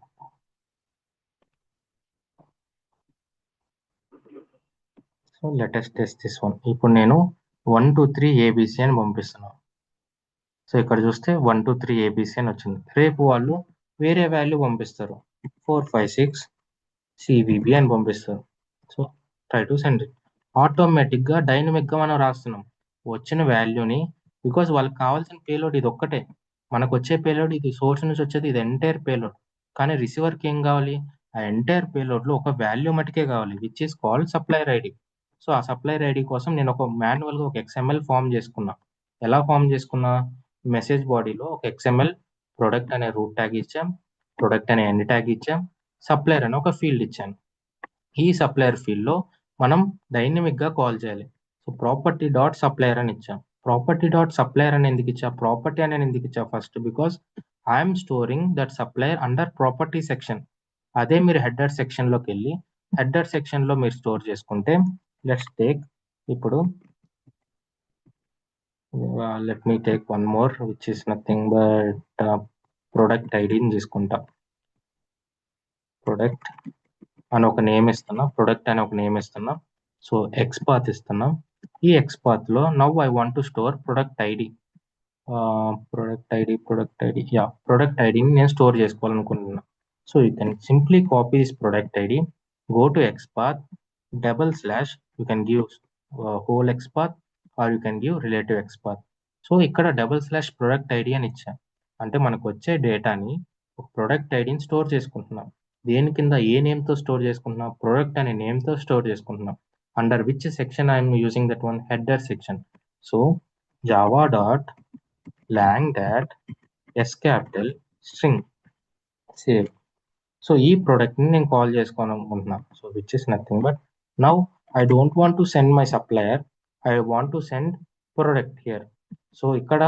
So latest test this one. ఇప్పుడు నేను 123 ABC అని పంపిస్తున్నాను. సో ఇక్కడ చూస్తే 123 ABC అని వచ్చింది. రేపు వాళ్ళు వేరే వాల్యూ పంపిస్తారు, 456 CVB అని పంపిస్తారు. So try to send it. ఆటోమేటిక్గా డైనమిక్గా మనం రాస్తున్నాం వచ్చిన వాల్యూని, బికాజ్ వాళ్ళకి కావాల్సిన పేలోడ్ ఇది ఒక్కటే, మనకు వచ్చే పేలోడ్ ఇది, సోర్స్ నుంచి వచ్చేది ఇది ఎంటైర్ పేలోడ్. కానీ రిసీవర్కి ఏం కావాలి, ఆ ఎంటైర్ పేలోడ్లో ఒక వాల్యూ మటుకే కావాలి, which is called supplier ID. So ఆ సప్లయర్ ఐడి కోసం నేను ఒక మాన్యువల్గా ఒక XML ఫామ్ చేసుకున్నా. ఎలా ఫామ్ చేసుకున్నా, మెసేజ్ బాడీలో ఒక XML ప్రొడక్ట్ అనే రూట్ ట్యాగ్ ఇచ్చాం, ప్రొడక్ట్ అనే ఎండ్ ట్యాగ్ ఇచ్చాం, సప్లయర్ అని ఒక ఫీల్డ్ ఇచ్చాను. ఈ సప్లయర్ ఫీల్డ్లో మనం డైనమిక్గా కాల్ చేయాలి. సో ప్రాపర్టీ డాట్ సప్లయర్ అని ఇచ్చాం. ప్రాపర్టీ డాట్ సప్లయర్ అని ఎందుకు ఇచ్చా, ప్రాపర్టీ అని ఎందుకు ఇచ్చా first, because I'm storing that supplier under property section. అదే మీరు హెడర్ సెక్షన్లోకి వెళ్ళి హెడర్ సెక్షన్లో మీరు స్టోర్ చేసుకుంటే, లెట్స్ టేక్ ఇప్పుడు let me take one more which is nothing but product ఐడిని తీసుకుంటా. ప్రొడక్ట్ అని ఒక నేమ్ ఇస్తున్నా, ప్రొడక్ట్ అని ఒక నేమ్ ఇస్తున్నా. సో ఎక్స్పాత్ ఇస్తున్నా. ఈ ఎక్స్పాత్లో now I want to store product ID. Product ఐడిని నేను స్టోర్ చేసుకోవాలనుకుంటున్నా. So you can simply copy this product ID go to XPath, /, you can give whole XPath or you can give relative XPath. So ఇక్కడ / product ID అని ఇచ్చా. అంటే మనకు వచ్చే డేటాని ఒక ప్రొడక్ట్ ఐడిని స్టోర్ చేసుకుంటున్నాం. దేని కింద ఏ నేమ్తో స్టోర్ చేసుకుంటున్నాం? ప్రొడక్ట్ అనే నేమ్తో స్టోర్ చేసుకుంటున్నాం. Under which section I'm using that one? Header section. So java.lang.s string save. So ఈ ప్రోడక్ట్ని నేను కాల్ చేసుకోవాలనుకుంటున్నాను. So which is nothing but now I don't want to send my supplier, I want to send product here. So ఇక్కడ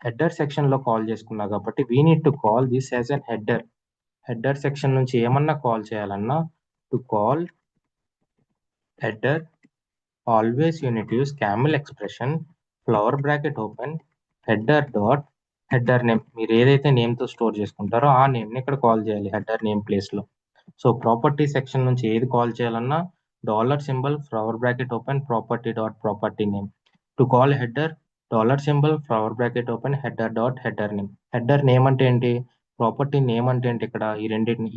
హెడర్ సెక్షన్లో కాల్ చేసుకున్నా కాబట్టి we need to call this as an header. Header section నుంచి ఏమన్నా కాల్ చేయాలన్నా to call header, always unit use camel expression, flower bracket open, header name. మీరు ఏదైతే నేమ్తో స్టోర్ చేసుకుంటారో ఆ నేమ్ని ఇక్కడ కాల్ చేయాలి హెడర్ నేమ్ ప్లేస్లో. సో ప్రాపర్టీ సెక్షన్ నుంచి ఏది కాల్ చేయాలన్నా $, flower bracket open, property name. To call header, $, flower bracket open, header name. Header name అంటే ఏంటి? ప్రాపర్టీ నేమ్ అంటే ఏంటి? ఇక్కడ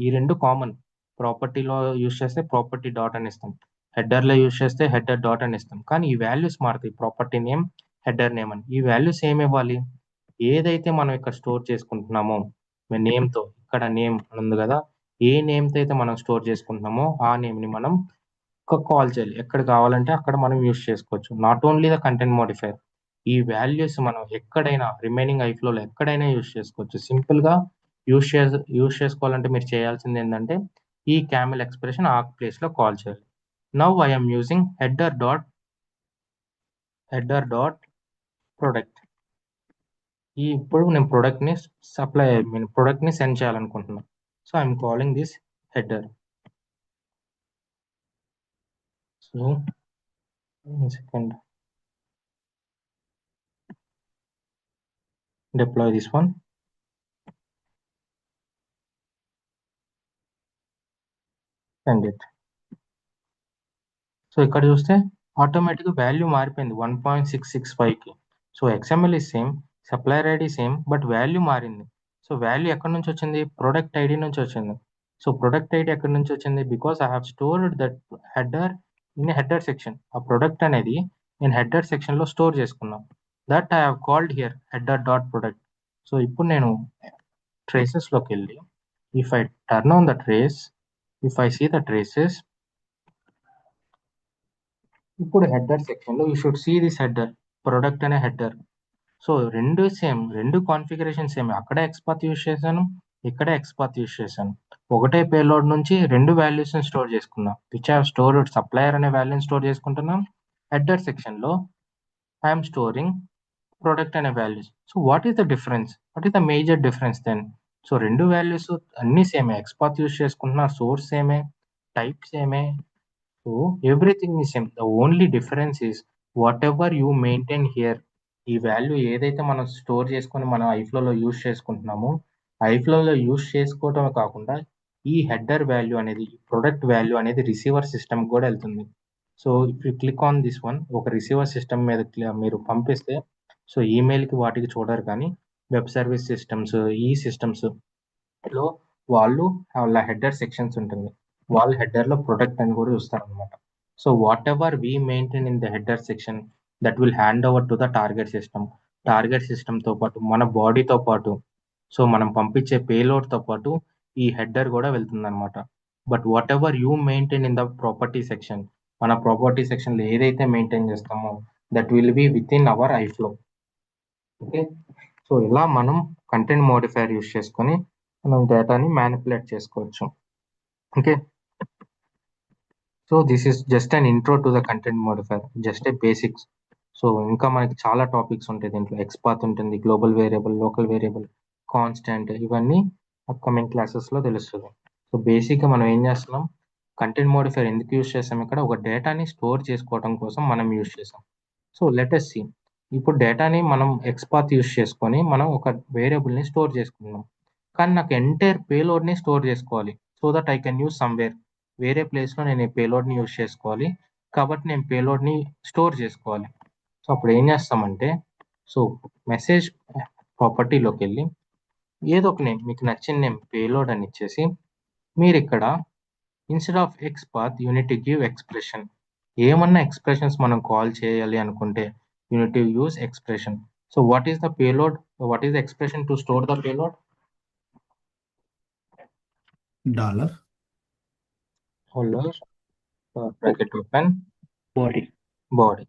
ఈ రెండు కామన్. ప్రాపర్టీలో యూజ్ చేస్తే ప్రాపర్టీ డాట్ అని ఇస్తాం, హెడర్లో యూజ్ చేస్తే హెడర్ డాట్ అని ఇస్తాం. కానీ ఈ వాల్యూస్ మారుతాయి, ప్రాపర్టీ నేమ్, హెడర్ నేమ్ అని. ఈ వాల్యూస్ ఏమి ఇవ్వాలి? ఏదైతే మనం ఇక్కడ స్టోర్ చేసుకుంటున్నామో నేమ్తో, ఇక్కడ నేమ్ ఉంది కదా, ఏ నేమ్తో అయితే మనం స్టోర్ చేసుకుంటున్నామో ఆ నేమ్ని మనం కాల్ చేయాలి. ఎక్కడ కావాలంటే అక్కడ మనం యూజ్ చేసుకోవచ్చు. Not only the content modifier, ఈ వాల్యూస్ మనం ఎక్కడైనా రిమైనింగ్ ఐఫ్లోలో ఎక్కడైనా యూజ్ చేసుకోవచ్చు. సింపుల్గా యూజ్ చేసుకోవాలంటే మీరు చేయాల్సింది ఏంటంటే ఈ camel ఎక్స్ప్రెషన్ ఆ ప్లేస్లో కాల్ చేయాలి. Now I'm using header dot product. ఇప్పుడు నేను ప్రొడక్ట్ని ప్రొడక్ట్ని సెండ్ చేయాలనుకుంటున్నాను. So I'm calling this header. So second deploy this one. Send it. So ఇక్కడ చూస్తే ఆటోమేటిక్గా వాల్యూ మారిపోయింది 1.665కి. So XML is same, supplier ID same, but value మారింది. సో వాల్యూ ఎక్కడి నుంచి వచ్చింది? ప్రొడక్ట్ ఐడి నుంచి వచ్చింది. సో ప్రొడక్ట్ ఐడి ఎక్కడి నుంచి వచ్చింది? Because I have stored that header in header section. ఆ ప్రొడక్ట్ అనేది నేను హెడర్ సెక్షన్లో స్టోర్ చేసుకున్నాను. That I have called here header dot product. So ఇప్పుడు నేను ట్రేసెస్లోకి వెళ్ళి if I turn on the trace, if I see the traces, ఇప్పుడు హెడర్ సెక్షన్లో you should see this header, product అనే హెడర్. సో రెండు సేమ్, రెండు కాన్ఫిగరేషన్ సేమ్. అక్కడే XPath యూజ్ చేశాను, ఇక్కడే XPath యూజ్ చేశాను. ఒకటే పేలోడ్ నుంచి రెండు వాల్యూస్ని స్టోర్ చేసుకున్నాం. విచ్ హ్యావ్ స్టోర్డ్ సప్లయర్ అనే వాల్యూని స్టోర్ చేసుకుంటున్నాం. హెడర్ సెక్షన్లో ఐఎమ్ స్టోరింగ్ ప్రొడక్ట్ అనే values. So what is the difference? What is the major difference then? So రెండు వాల్యూస్ అన్నీ సేమే, XPath యూజ్ చేసుకుంటున్నా, సోర్స్ సేమే, టైప్ సేమే. So everything is same. The only difference is whatever you maintain here. ఈ వాల్యూ ఏదైతే మనం స్టోర్ చేసుకొని మనం ఐఫ్లోలో యూజ్ చేసుకుంటున్నామో, ఐఫ్లోలో యూజ్ చేసుకోవటమే కాకుండా ఈ హెడర్ వాల్యూ అనేది, ప్రొడక్ట్ వాల్యూ అనేది రిసీవర్ సిస్టమ్ కూడా వెళ్తుంది. So if you click on this one, ఒక రిసీవర్ సిస్టమ్ మీద మీరు పంపిస్తే, సో ఈమెయిల్కి వాటికి చూడరు, కానీ వెబ్ సర్వీస్ సిస్టమ్స్, ఈ సిస్టమ్స్లో వాళ్ళు వాళ్ళ హెడర్ సెక్షన్స్ ఉంటుంది, వాళ్ళు హెడర్లో ప్రొడక్ట్ అని కూడా చూస్తారనమాట. So whatever we maintain in the header section, that will hand over to the target system. Target సిస్టమ్తో పాటు మన బాడీతో పాటు, సో మనం పంపించే పేలోడ్తో పాటు ఈ హెడర్ కూడా వెళ్తుందన్నమాట. But whatever you maintain in the property section, మన ప్రాపర్టీ సెక్షన్లో ఏదైతే మెయింటైన్ చేస్తామో that will be within our iFlow. Okay, so ఇలా మనం కంటెంట్ మోడిఫైర్ యూస్ చేసుకొని మనం డేటాని మ్యానిపులేట్ చేసుకోవచ్చు. Okay, so this is just an intro to the content modifier, just a basics. So ఇంకా మనకి చాలా టాపిక్స్ ఉంటాయి దీంట్లో. XPath ఉంటుంది, global variable, local variable, constant, ఇవన్నీ అప్కమింగ్ క్లాసెస్లో తెలుస్తుంది. సో బేసిక్గా మనం ఏం చేస్తున్నాం, కంటెంట్ మోడిఫైర్ ఎందుకు యూజ్ చేస్తాం? ఇక్కడ ఒక డేటాని స్టోర్ చేసుకోవడం కోసం మనం యూజ్ చేసాం. సో లెట్ us see, ఇప్పుడు డేటాని మనం XPath యూజ్ చేసుకొని మనం ఒక వేరియబుల్ని స్టోర్ చేసుకున్నాం. కానీ నాకు ఎంటైర్ పేలోడ్ని స్టోర్ చేసుకోవాలి. So that I can use somewhere, వేరే ప్లేస్లో నేను ఈ పేలోడ్ని యూజ్ చేసుకోవాలి. కాబట్టి నేను పేలోడ్ని స్టోర్ చేసుకోవాలి. సో అప్పుడు ఏం చేస్తామంటే, సో మెసేజ్ ప్రాపర్టీలోకి వెళ్ళి ఏదో ఒక నేమ్, మీకు నచ్చిన నేమ్ పేలోడ్ అని ఇచ్చేసి, మీరు ఇక్కడ instead of X path you need to give expression. ఏమన్నా ఎక్స్ప్రెషన్స్ మనం కాల్ చేయాలి అనుకుంటే you need to use expression. So what is the payload, what is the expression to store the payload? $. Holder bracket open body. Body.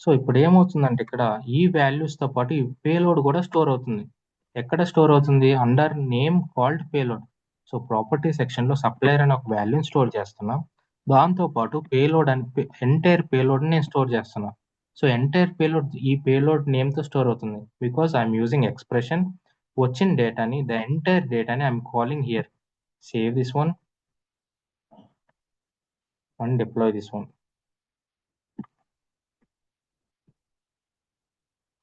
So ఇప్పుడు ఏమవుతుందంటే ఇక్కడ ఈ వాల్యూస్తో పాటు ఈ పేలోడ్ కూడా స్టోర్ అవుతుంది. ఎక్కడ స్టోర్ అవుతుంది? Under name called payload. So property సెక్షన్లో సప్లయర్ అనే ఒక వాల్యూని స్టోర్ చేస్తున్నాం. దాంతోపాటు పేలోడ్ అని ఎంటైర్ పేలోడ్ని నేను స్టోర్ చేస్తున్నా. సో ఎంటైర్ పేలోడ్ ఈ పేలోడ్ నేమ్తో స్టోర్ అవుతుంది బికాస్ ఐఎమ్ యూజింగ్ ఎక్స్ప్రెషన్. వచ్చిన డేటాని ద ఎంటైర్ డేటాని I'm calling here. Save this one and deploy this one.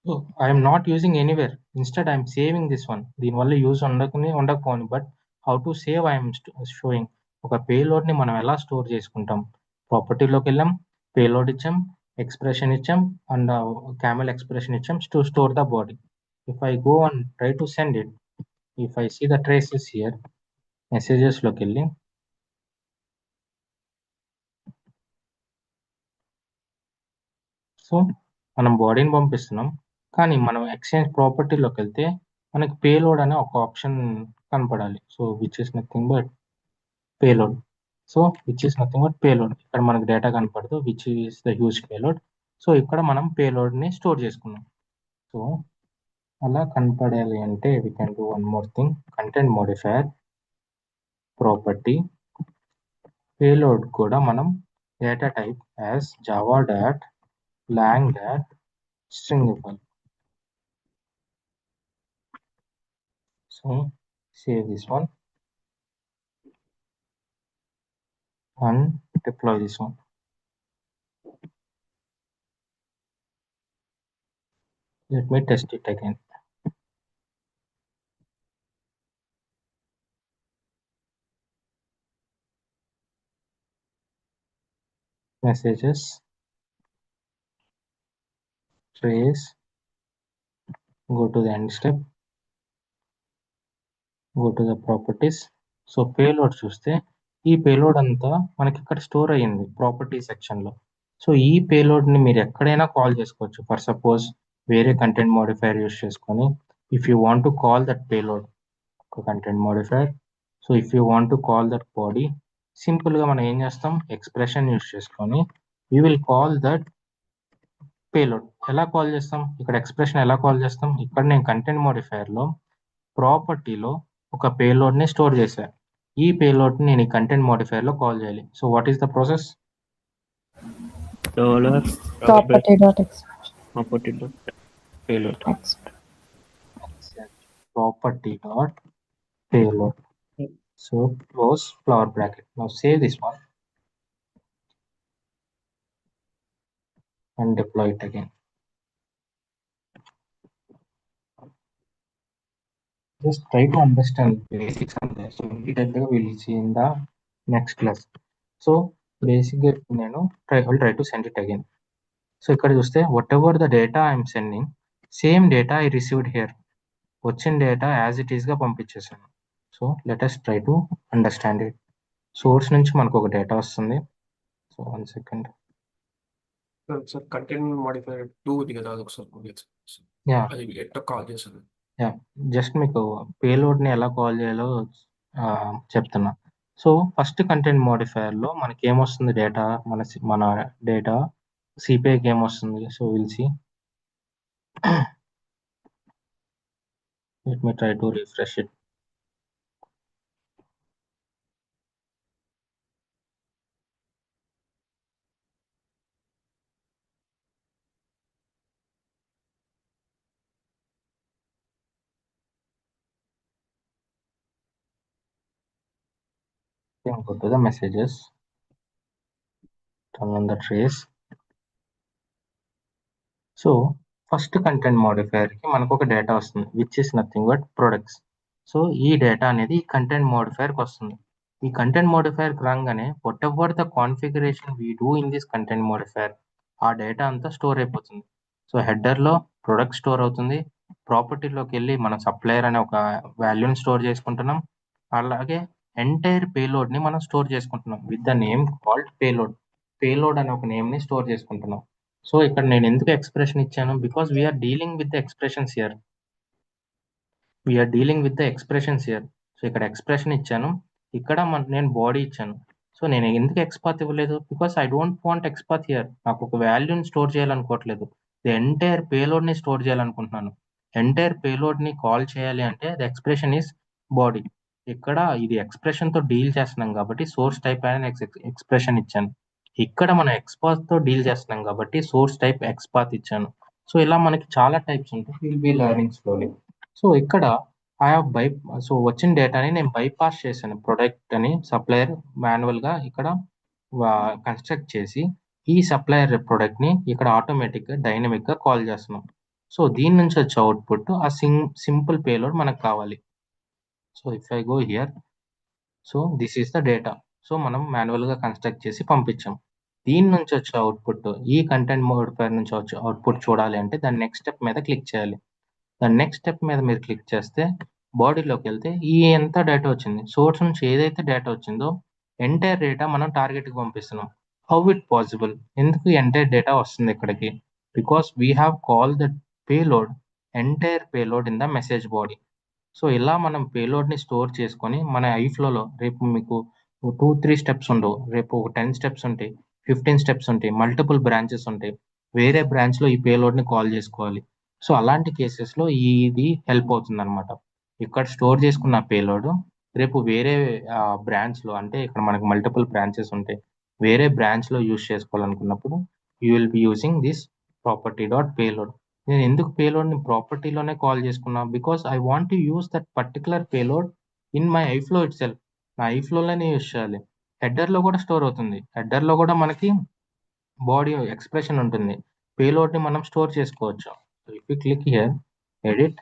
So I am not using anywhere. Instead, I am saving this one. దీనివల్ల యూజ్ ఉండకపోను, but how to save I'm showing. ఒక పేలోడ్ని మనం ఎలా స్టోర్ చేసుకుంటాం? ప్రాపర్టీలోకి వెళ్ళాం, పేలోడ్ ఇచ్చాం, ఎక్స్ప్రెషన్ ఇచ్చాం, అండ్ క్యామెల్ ఎక్స్ప్రెషన్ ఇచ్చాం to store the body. If I go and try to send it, if I see the traces here, మెసేజెస్లోకి వెళ్ళి సో మనం బాడీని పంపిస్తున్నాం, కానీ మనం ఎక్స్చేంజ్ ప్రాపర్టీలోకి వెళ్తే మనకి పేలోడ్ అనే ఒక ఆప్షన్ కనపడాలి. So which is nothing but payload. So which is nothing but payload. ఇక్కడ మనకి డేటా కనపడదు, which is the huge payload. So ఇక్కడ మనం పేలోడ్ని స్టోర్ చేసుకున్నాం. సో అలా కనపడాలి అంటే we can do one more thing. Content modifier property payload కూడా మనం data type as Java dot lang dot string ఇవ్వాలి. So save this one and deploy this one. Let me test it again. Messages, trace, go to the end step, go to the properties. So payload చూస్తే ఈ పేలోడ్ అంతా మనకి ఇక్కడ స్టోర్ అయ్యింది ప్రాపర్టీ సెక్షన్లో. సో ఈ పేలోడ్ని మీరు ఎక్కడైనా కాల్ చేసుకోవచ్చు. ఫర్ సపోజ్ వేరే కంటెంట్ మోడిఫైయర్ యూస్ చేసుకొని if you want to call that payload ఒక content modifier. So if you want to call that body, సింపుల్గా మనం ఏం చేస్తాం, ఎక్స్ప్రెషన్ యూస్ చేసుకొని we will call that payload. ఎలా కాల్ చేస్తాం? ఇక్కడ ఎక్స్ప్రెషన్ ఎలా కాల్ చేస్తాం? ఇక్కడ నేను కంటెంట్ మోడిఫైయర్లో ప్రాపర్టీలో ఒక పేలోడ్ని స్టోర్ చేశాను. ఈ పేలోడ్ని నేను ఈ కంటెంట్ మోడిఫైయర్లో కాల్ చేయాలి. So what is the process? Property dot payload. Property dot payload. So close flower bracket. Now save this one and deploy it again. Just try to understand basics on that. So detail we'll see in the next class. So basically నేను will try to send it again. So ఇక్కడ చూస్తే whatever the data I'm sending, same data I received here. వచ్చిన డేటా యాజ్ ఇట్ ఈస్గా పంపించేసాను. So let us try to understand it. Source నుంచి మనకు ఒక డేటా వస్తుంది. So 1 second. Sir content modifier 2 ఉంది కదా, అది ఒకసారి యా అది ఎట్లా కాల్ చేశారు? యా జస్ట్ మీకు పేలోడ్ని ఎలా కాల్ చేయాలో చెప్తున్నా. సో ఫస్ట్ కంటెంట్ మోడిఫైయర్లో మనకి ఏమొస్తుంది డేటా, మన డేటా సిపిఐకి ఏమొస్తుంది. So will see. Let me try to refresh it. Go to the messages, turn on the trace. So first content మోడిఫైయర్కి మనకు ఒక డేటా వస్తుంది which is nothing but products. So ఈ డేటా అనేది కంటెంట్ మోడిఫైయర్కి వస్తుంది. ఈ కంటెంట్ మోడిఫైయర్కి రాగానే whatever the configuration we do in this content modifier, ఆ డేటా అంతా స్టోర్ అయిపోతుంది. సో హెడర్లో ప్రొడక్ట్ స్టోర్ అవుతుంది. ప్రాపర్టీలోకి వెళ్ళి మనం సప్లయర్ అనే ఒక వాల్యూని స్టోర్ చేసుకుంటున్నాం. అలాగే ఎంటైర్ పేలోడ్ని మనం స్టోర్ చేసుకుంటున్నాం with the name called payload అనే ఒక నేమ్ని స్టోర్ చేసుకుంటున్నాం. సో ఇక్కడ నేను ఎందుకు ఎక్స్ప్రెషన్ ఇచ్చాను, because we're dealing with the expressions here. So ఇక్కడ ఎక్స్ప్రెషన్ ఇచ్చాను, ఇక్కడ నేను బాడీ ఇచ్చాను. సో నేను ఎందుకు ఎక్స్పాత్ ఇవ్వలేదు, because I don't want XPath here. నాకు ఒక వాల్యూని స్టోర్ చేయాలనుకోవట్లేదు, ది ఎంటైర్ పేలోడ్ని స్టోర్ చేయాలనుకుంటున్నాను. ఎంటైర్ పేలోడ్ని కాల్ చేయాలి అంటే ది ఎక్స్ప్రెషన్ ఈస్ బాడీ. ఇక్కడ ఇది ఎక్స్ప్రెషన్తో డీల్ చేస్తున్నాం కాబట్టి సోర్స్ టైప్ అనే ఎక్స్ప్రెషన్ ఇచ్చాను. ఇక్కడ మనం ఎక్స్పాత్తో డీల్ చేస్తున్నాం కాబట్టి సోర్స్ టైప్ ఎక్స్పాత్ ఇచ్చాను. సో ఇలా మనకి చాలా టైప్స్ ఉంటాయి, will be learning slowly. So ఇక్కడ సో వచ్చిన డేటాని నేను బైపాస్ చేశాను. ప్రొడక్ట్ అని సప్లయర్ మాన్యువల్గా ఇక్కడ కన్స్ట్రక్ట్ చేసి ఈ సప్లయర్ ప్రొడక్ట్ని ఇక్కడ ఆటోమేటిక్గా డైనమిక్గా కాల్ చేస్తున్నాం. సో దీని నుంచి వచ్చే అవుట్పుట్ ఆ సింపుల్ పేలోడ్ మనకు కావాలి. So if I go here, so this is the data. So మనం మాన్యువల్గా కన్స్ట్రక్ట్ చేసి పంపించాం. దీని నుంచి వచ్చే అవుట్పుట్, ఈ కంటెంట్ మోడిఫైర్ నుంచి వచ్చే అవుట్పుట్ చూడాలి అంటే దాని నెక్స్ట్ స్టెప్ మీద క్లిక్ చేయాలి. దాని నెక్స్ట్ స్టెప్ మీద మీరు క్లిక్ చేస్తే బాడీలోకి వెళ్తే ఈ ఎంత డేటా వచ్చింది, సోర్స్ నుంచి ఏదైతే డేటా వచ్చిందో ఎంటైర్ డేటా మనం టార్గెట్కి పంపిస్తున్నాం. హౌ ఇట్ పాసిబుల్, ఎందుకు ఎంటైర్ డేటా వస్తుంది ఇక్కడికి, because we have call the payload entire payload in the message body. So ఇలా మనం పేలోడ్ని స్టోర్ చేసుకొని మన ఐఫ్లోలో రేపు మీకు 2-3 స్టెప్స్ ఉండవు, రేపు ఒక 10 స్టెప్స్ ఉంటాయి, 15 స్టెప్స్ ఉంటాయి, మల్టిపుల్ బ్రాంచెస్ ఉంటాయి, వేరే బ్రాంచ్లో ఈ పేలోడ్ని కాల్ చేసుకోవాలి. సో అలాంటి కేసెస్లో ఇది హెల్ప్ అవుతుంది అనమాట. ఇక్కడ స్టోర్ చేసుకున్న పేలోడ్ రేపు వేరే బ్రాంచ్లో, అంటే ఇక్కడ మనకు మల్టిపుల్ బ్రాంచెస్ ఉంటాయి, వేరే బ్రాంచ్లో యూజ్ చేసుకోవాలనుకున్నప్పుడు you will be using this property dot payload. నేను ఎందుకు పేలోడ్ని ప్రాపర్టీలోనే కాల్ చేసుకున్నా, because I want to use that particular payload in my iFlow itself. నా ఐఫ్లోనే యూజ్ చేయాలి. హెడర్లో కూడా స్టోర్ అవుతుంది, హెడర్లో కూడా మనకి బాడీ ఎక్స్ప్రెషన్ ఉంటుంది, పేలోడ్ని మనం స్టోర్ చేసుకోవచ్చు. So if you click here, edit,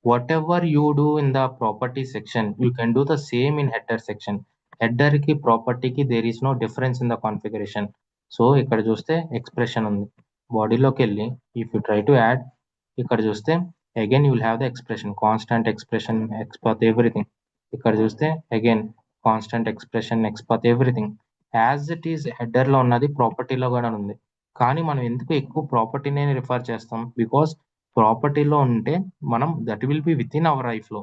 whatever you do in the property section, you can do the same in header section. Header ki property ki there is no difference in the configuration. So ikkada chuste expression undi, body loki velli if you try to add, ikkada chuste again you will have the expression, constant expression, xpath, everything. Ikkada chuste again constant expression, xpath, everything as it is header lo unnadi property lo kuda undi. కానీ మనం ఎందుకు ఎక్కువ ప్రాపర్టీనే రిఫర్ చేస్తాం, బికాస్ ప్రాపర్టీలో ఉంటే మనం that will be within our iFlow,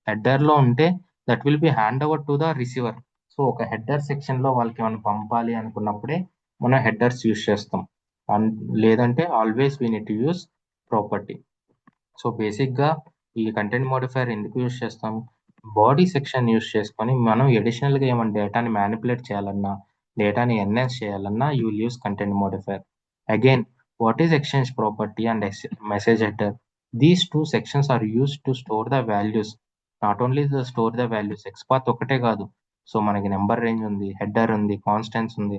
హెడర్లో ఉంటే that will be hand over to the receiver. So ఒక హెడర్ సెక్షన్లో వాళ్ళకి మనం పంపాలి అనుకున్నప్పుడే మనం హెడర్స్ యూజ్ చేస్తాం, లేదంటే always we need to use property. So బేసిక్గా ఈ కంటెంట్ మోడిఫైర్ ఎందుకు యూజ్ చేస్తాం, బాడీ సెక్షన్ యూజ్ చేసుకొని మనం ఎడిషనల్గా ఏమైనా డేటాని మ్యానిపులేట్ చేయాలన్నా, డేటాని ఎన్హాన్స్ చేయాలన్నా you will use content modifier. Again, what is exchange property and message header? These two sections are used to store the values. Not only to store the values, XPath ఒకటే కాదు, సో మనకి నెంబర్ రేంజ్ ఉంది, హెడర్ ఉంది, కాన్స్టెంట్స్ ఉంది.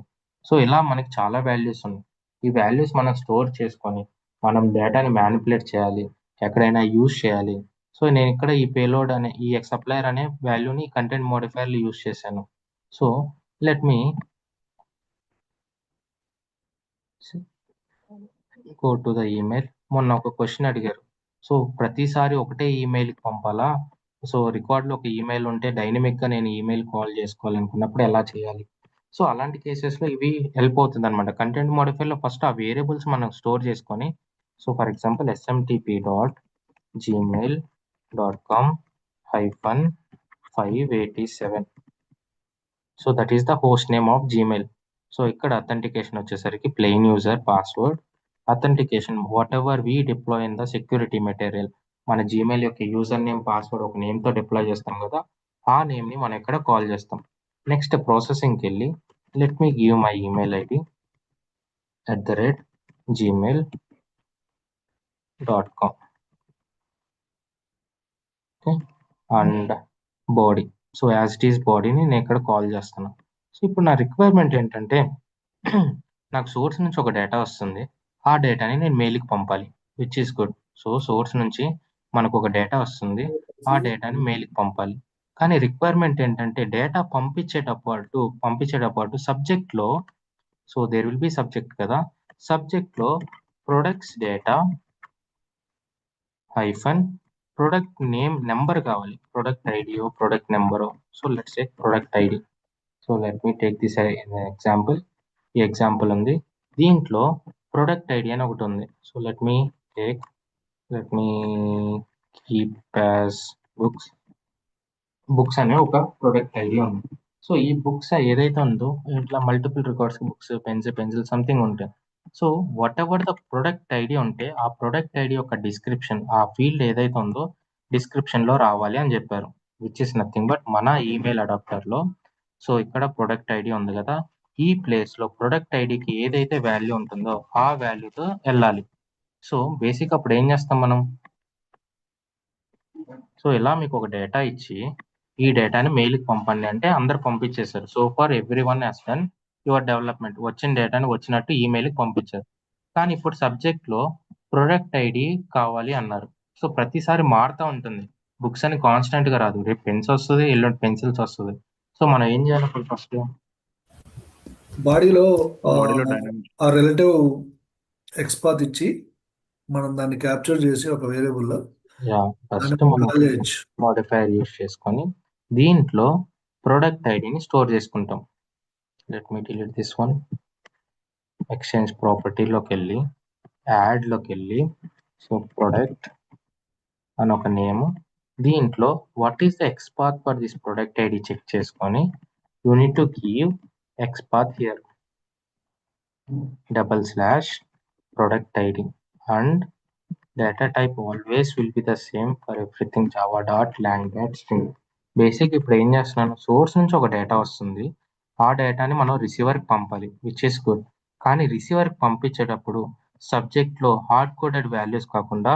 సో ఇలా మనకి చాలా వాల్యూస్ ఉన్నాయి. ఈ వాల్యూస్ మనం స్టోర్ చేసుకొని మనం డేటాని మ్యానిపులేట్ చేయాలి, ఎక్కడైనా యూజ్ చేయాలి. సో నేను ఇక్కడ ఈ పేలోడ్ అనే ఈ సప్లయర్ అనే వాల్యూని కంటెంట్ మోడిఫైర్లు యూజ్ చేశాను. So let me go to the email. మొన్న ఒక క్వశ్చన్ అడిగారు, సో ప్రతిసారి ఒకటే ఈమెయిల్కి పంపాలా, సో రికార్డ్లో ఒక ఈమెయిల్ ఉంటే డైనమిక్గా నేను ఈమెయిల్ కాల్ చేసుకోవాలనుకున్నప్పుడు ఎలా చేయాలి. సో అలాంటి కేసెస్లో ఇవి హెల్ప్ అవుతుంది అనమాట. కంటెంట్ మోడిఫైర్లో ఫస్ట్ ఆ వేరియబుల్స్ మనం స్టోర్ చేసుకొని, so for example smtp.gmail.com-587, so that is the host name of Gmail. So ఇక్కడ అథెంటికేషన్ వచ్చేసరికి plain user password, authentication what ever we deploy in the security material, మన జీమెయిల్ యొక్క యూజర్ నేమ్ పాస్వర్డ్ ఒక నేమ్తో డిప్లాయ్ చేస్తాం కదా, ఆ నేమ్ని మనం ఇక్కడ కాల్ చేస్తాం. నెక్స్ట్ ప్రాసెసింగ్కి వెళ్ళి let me give my email ID @gmail.com, okay, and body, so as it is బాడీని నేను ఇక్కడ కాల్ చేస్తాను. సో ఇప్పుడు నా రిక్వైర్మెంట్ ఏంటంటే నాకు సోర్స్ నుంచి ఒక డేటా వస్తుంది, ఆ డేటాని నేను మెయిల్కి పంపాలి, which is good. So source నుంచి మనకు ఒక డేటా వస్తుంది, ఆ డేటాని మెయిల్కి పంపాలి. కానీ రిక్వైర్మెంట్ ఏంటంటే డేటా పంపించేటప్పుడు సబ్జెక్ట్లో, so there will be subject కదా, సబ్జెక్ట్లో products data product name number కావాలి, ప్రొడక్ట్ ఐడియో ప్రొడక్ట్ నెంబరో. So let's take product ID. So let me take this example. ఈ ఎగ్జాంపుల్ ఉంది, దీంట్లో ప్రొడక్ట్ ఐడి అని ఒకటి ఉంది. So let me keep as books అనే ఒక ప్రొడక్ట్ ఐడి ఉంది. సో ఈ బుక్స్ ఏదైతే ఉందో ఇట్లా multiple records, books, pencil something ఉంటాయి. So whatever the product ID ఉంటే ఆ ప్రొడక్ట్ ఐడి యొక్క డిస్క్రిప్షన్, ఆ ఫీల్డ్ ఏదైతే ఉందో డిస్క్రిప్షన్ లో రావాలి అని చెప్పారు, విచ్ ఇస్ నథింగ్ బట్ మన ఈమెయిల్ అడాప్టర్ లో. సో ఇక్కడ ప్రొడక్ట్ ఐడి ఉంది కదా, ఈ ప్లేస్ లో ప్రొడక్ట్ ఐడికి ఏదైతే వాల్యూ ఉంటుందో ఆ వాల్యూతో వెళ్ళాలి. సో బేసిక్ అప్పుడు ఏం చేస్తాం మనం, సో ఇలా మీకు ఒక డేటా ఇచ్చి ఈ డేటాని మెయిల్కి పంపండి అంటే అందరు పంపించేశారు. So far every one has done your development, వచ్చిన డేటాని వచ్చినట్టు ఈమెయిల్కి పంపించారు. కానీ ఇప్పుడు సబ్జెక్ట్లో ప్రొడక్ట్ ఐడి కావాలి అన్నారు. సో ప్రతిసారి మారుతూ ఉంటుంది, బుక్స్ అని కాన్స్టెంట్ గా రాదు, రేపు పెన్స్ వస్తుంది, ఎల్లుండి పెన్సిల్స్ వస్తుంది. సో మనం ఏం చేయాలి ఇప్పుడు ఫస్ట్, బాడీలో బాడీలో డైనమిక్ ఆ రిలేటివ్ ఎక్స్పాత్ ఇచ్చి మనం దాన్ని క్యాప్చర్ చేసి ఒక వేరియబుల్లో ఫస్ట్ మనం కాలేజ్ మోడిఫైయర్ యూస్ చేసుకొని దీంట్లో ప్రొడక్ట్ ఐడిని స్టోర్ చేసుకుంటాం. Let me delete this one. Exchange ప్రాపర్టీలోకి వెళ్ళి యాడ్లోకి వెళ్ళి సో ప్రొడక్ట్ అని ఒక నేమ్, దీంట్లో what is the XPath for this product ID check చేసుకొని you need to give XPath here /product ID and data type always will be the same for everything java.lang.string. Basic ఇప్పుడు ఏం చేస్తున్నాను, సోర్స్ నుంచి ఒక డేటా వస్తుంది, ఆ డేటాని మనం రిసీవర్కి పంపాలి, విచ్ ఇస్ గుడ్. కానీ రిసీవర్కి పంపించేటప్పుడు సబ్జెక్ట్లో హార్డ్ కోడెడ్ వాల్యూస్ కాకుండా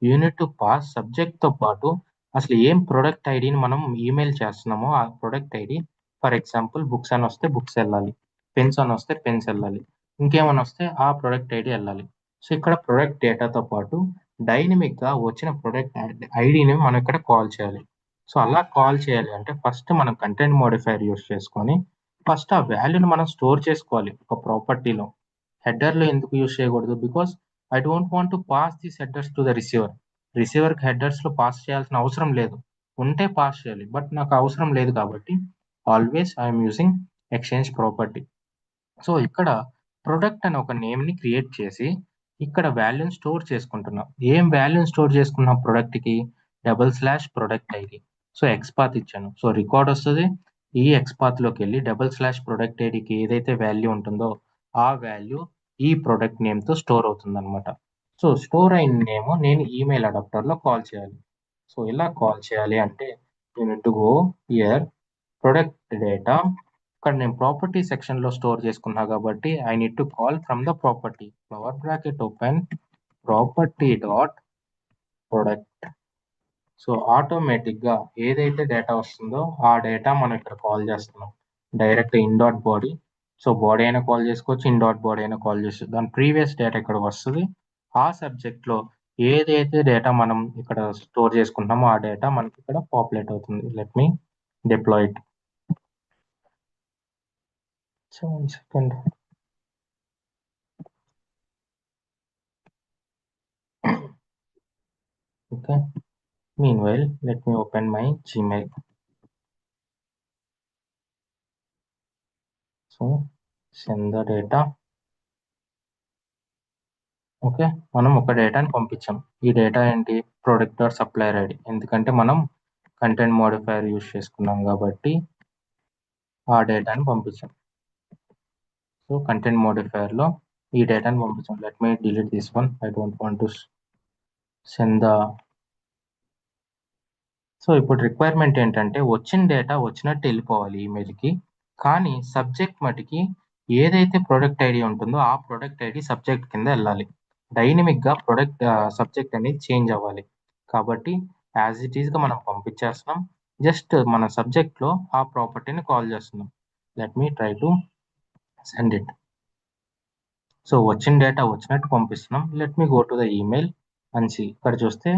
యూనిట్ టు పాస్ సబ్జెక్ట్తో పాటు అసలు ఏం ప్రొడక్ట్ ఐడిని మనం ఈమెయిల్ చేస్తున్నామో ఆ product ID. For example books అని వస్తే బుక్స్ వెళ్ళాలి, పెన్స్ అని వస్తే పెన్స్ వెళ్ళాలి, ఇంకేమైనా వస్తే ఆ ప్రొడక్ట్ ఐడి వెళ్ళాలి. సో ఇక్కడ ప్రొడక్ట్ డేటాతో పాటు డైనమిక్ గా వచ్చిన ప్రొడక్ట్ ఐడిని మనం ఇక్కడ కాల్ చేయాలి. సో అలా కాల్ చేయాలి అంటే ఫస్ట్ మనం కంటెంట్ మోడిఫైయర్ యూస్ చేసుకొని ఫస్ట్ ఆ వాల్యూని మనం స్టోర్ చేసుకోవాలి ఒక ప్రాపర్టీలో. హెడర్ లో ఎందుకు యూస్ చేయకూడదు, because I don't want to pass these headers to the రిసీవర్కి హెడర్స్ లో పాస్ చేయాల్సిన అవసరం లేదు, ఉంటే పాస్ చేయాలి బట్ నాకు అవసరం లేదు కాబట్టి always I'm using exchange property. So ఇక్కడ ప్రొడక్ట్ అని ఒక నేమ్ ని క్రియేట్ చేసి ఇక్కడ వాల్యూని స్టోర్ చేసుకుంటున్నాం. ఏం వాల్యూని స్టోర్ చేసుకున్నాం ప్రొడక్ట్ కి, /product ID. సో ఎక్స్పాత్ ఇచ్చాను, సో రికార్డ్ వస్తుంది, ఈ ఎక్స్పాత్ లోకి వెళ్ళి /product IDకి ఏదైతే వాల్యూ ఉంటుందో ఆ వాల్యూ ఈ ప్రొడక్ట్ నేమ్ తో స్టోర్ అవుతుంది అనమాట. సో స్టోర్ అయిన నేమ్ నేను ఈమెయిల్ అడాప్టర్ లో కాల్ చేయాలి. సో ఇలా కాల్ చేయాలి అంటే unit to go here product data, ఇక్కడ నేను ప్రాపర్టీ సెక్షన్ లో స్టోర్ చేసుకున్నా కాబట్టి I need to call from the property, flower bracket open property dot product. So automatic గా ఏదైతే డేటా వస్తుందో ఆ డేటా మనం ఇక్కడ కాల్ చేస్తున్నాం direct in dot body. So body అయినా కాల్ చేసుకోవచ్చు, ఇన్ డాట్ బాడీ అయినా కాల్ చేసుకోవచ్చు. దాని ప్రీవియస్ డేటా ఇక్కడ వస్తుంది, ఆ సబ్జెక్ట్ లో ఏదైతే డేటా మనం ఇక్కడ స్టోర్ చేసుకుంటామో ఆ డేటా మనకి ఇక్కడ పాపులేట్ అవుతుంది. Let me deploy it. So 1 second. Okay. Meanwhile, let me open my Gmail. So send the data. Okay, మనం ఒక డేటాని పంపించాం. ఈ డేటా ఏంటి, ప్రొడక్ట్ ఆర్ సప్లయర్ ఐడి, ఎందుకంటే మనం కంటెంట్ మోడిఫైయర్ యూస్ చేసుకున్నాం కాబట్టి ఆ డేటాని పంపించాం. సో కంటెంట్ మోడిఫైయర్ లో ఈ డేటాని పంపించాం. Let me delete this one, I don't want to send the. So ఇప్పుడు రిక్వైర్మెంట్ ఏంటంటే వచ్చిన డేటా వచ్చినట్టు వెళ్ళిపోవాలి ఈమెయిల్కి, కానీ సబ్జెక్ట్ మటుకి ఏదైతే ప్రొడక్ట్ ఐడి ఉంటుందో ఆ ప్రొడక్ట్ ఐడి సబ్జెక్ట్ కింద వెళ్ళాలి. డైనమిక్ గా ప్రొడక్ట్ సబ్జెక్ట్ అనేది చేంజ్ అవ్వాలి. కాబట్టి యాజ్ ఇట్ ఈస్ గా మనం పంపించేస్తున్నాం, జస్ట్ మన సబ్జెక్ట్ లో ఆ ప్రాపర్టీని కాల్ చేస్తున్నాం. Let me try to send it. So వచ్చిన డేటా వచ్చినట్టు పంపిస్తున్నాం. Let me go to the email and see. ఇక్కడ చూస్తే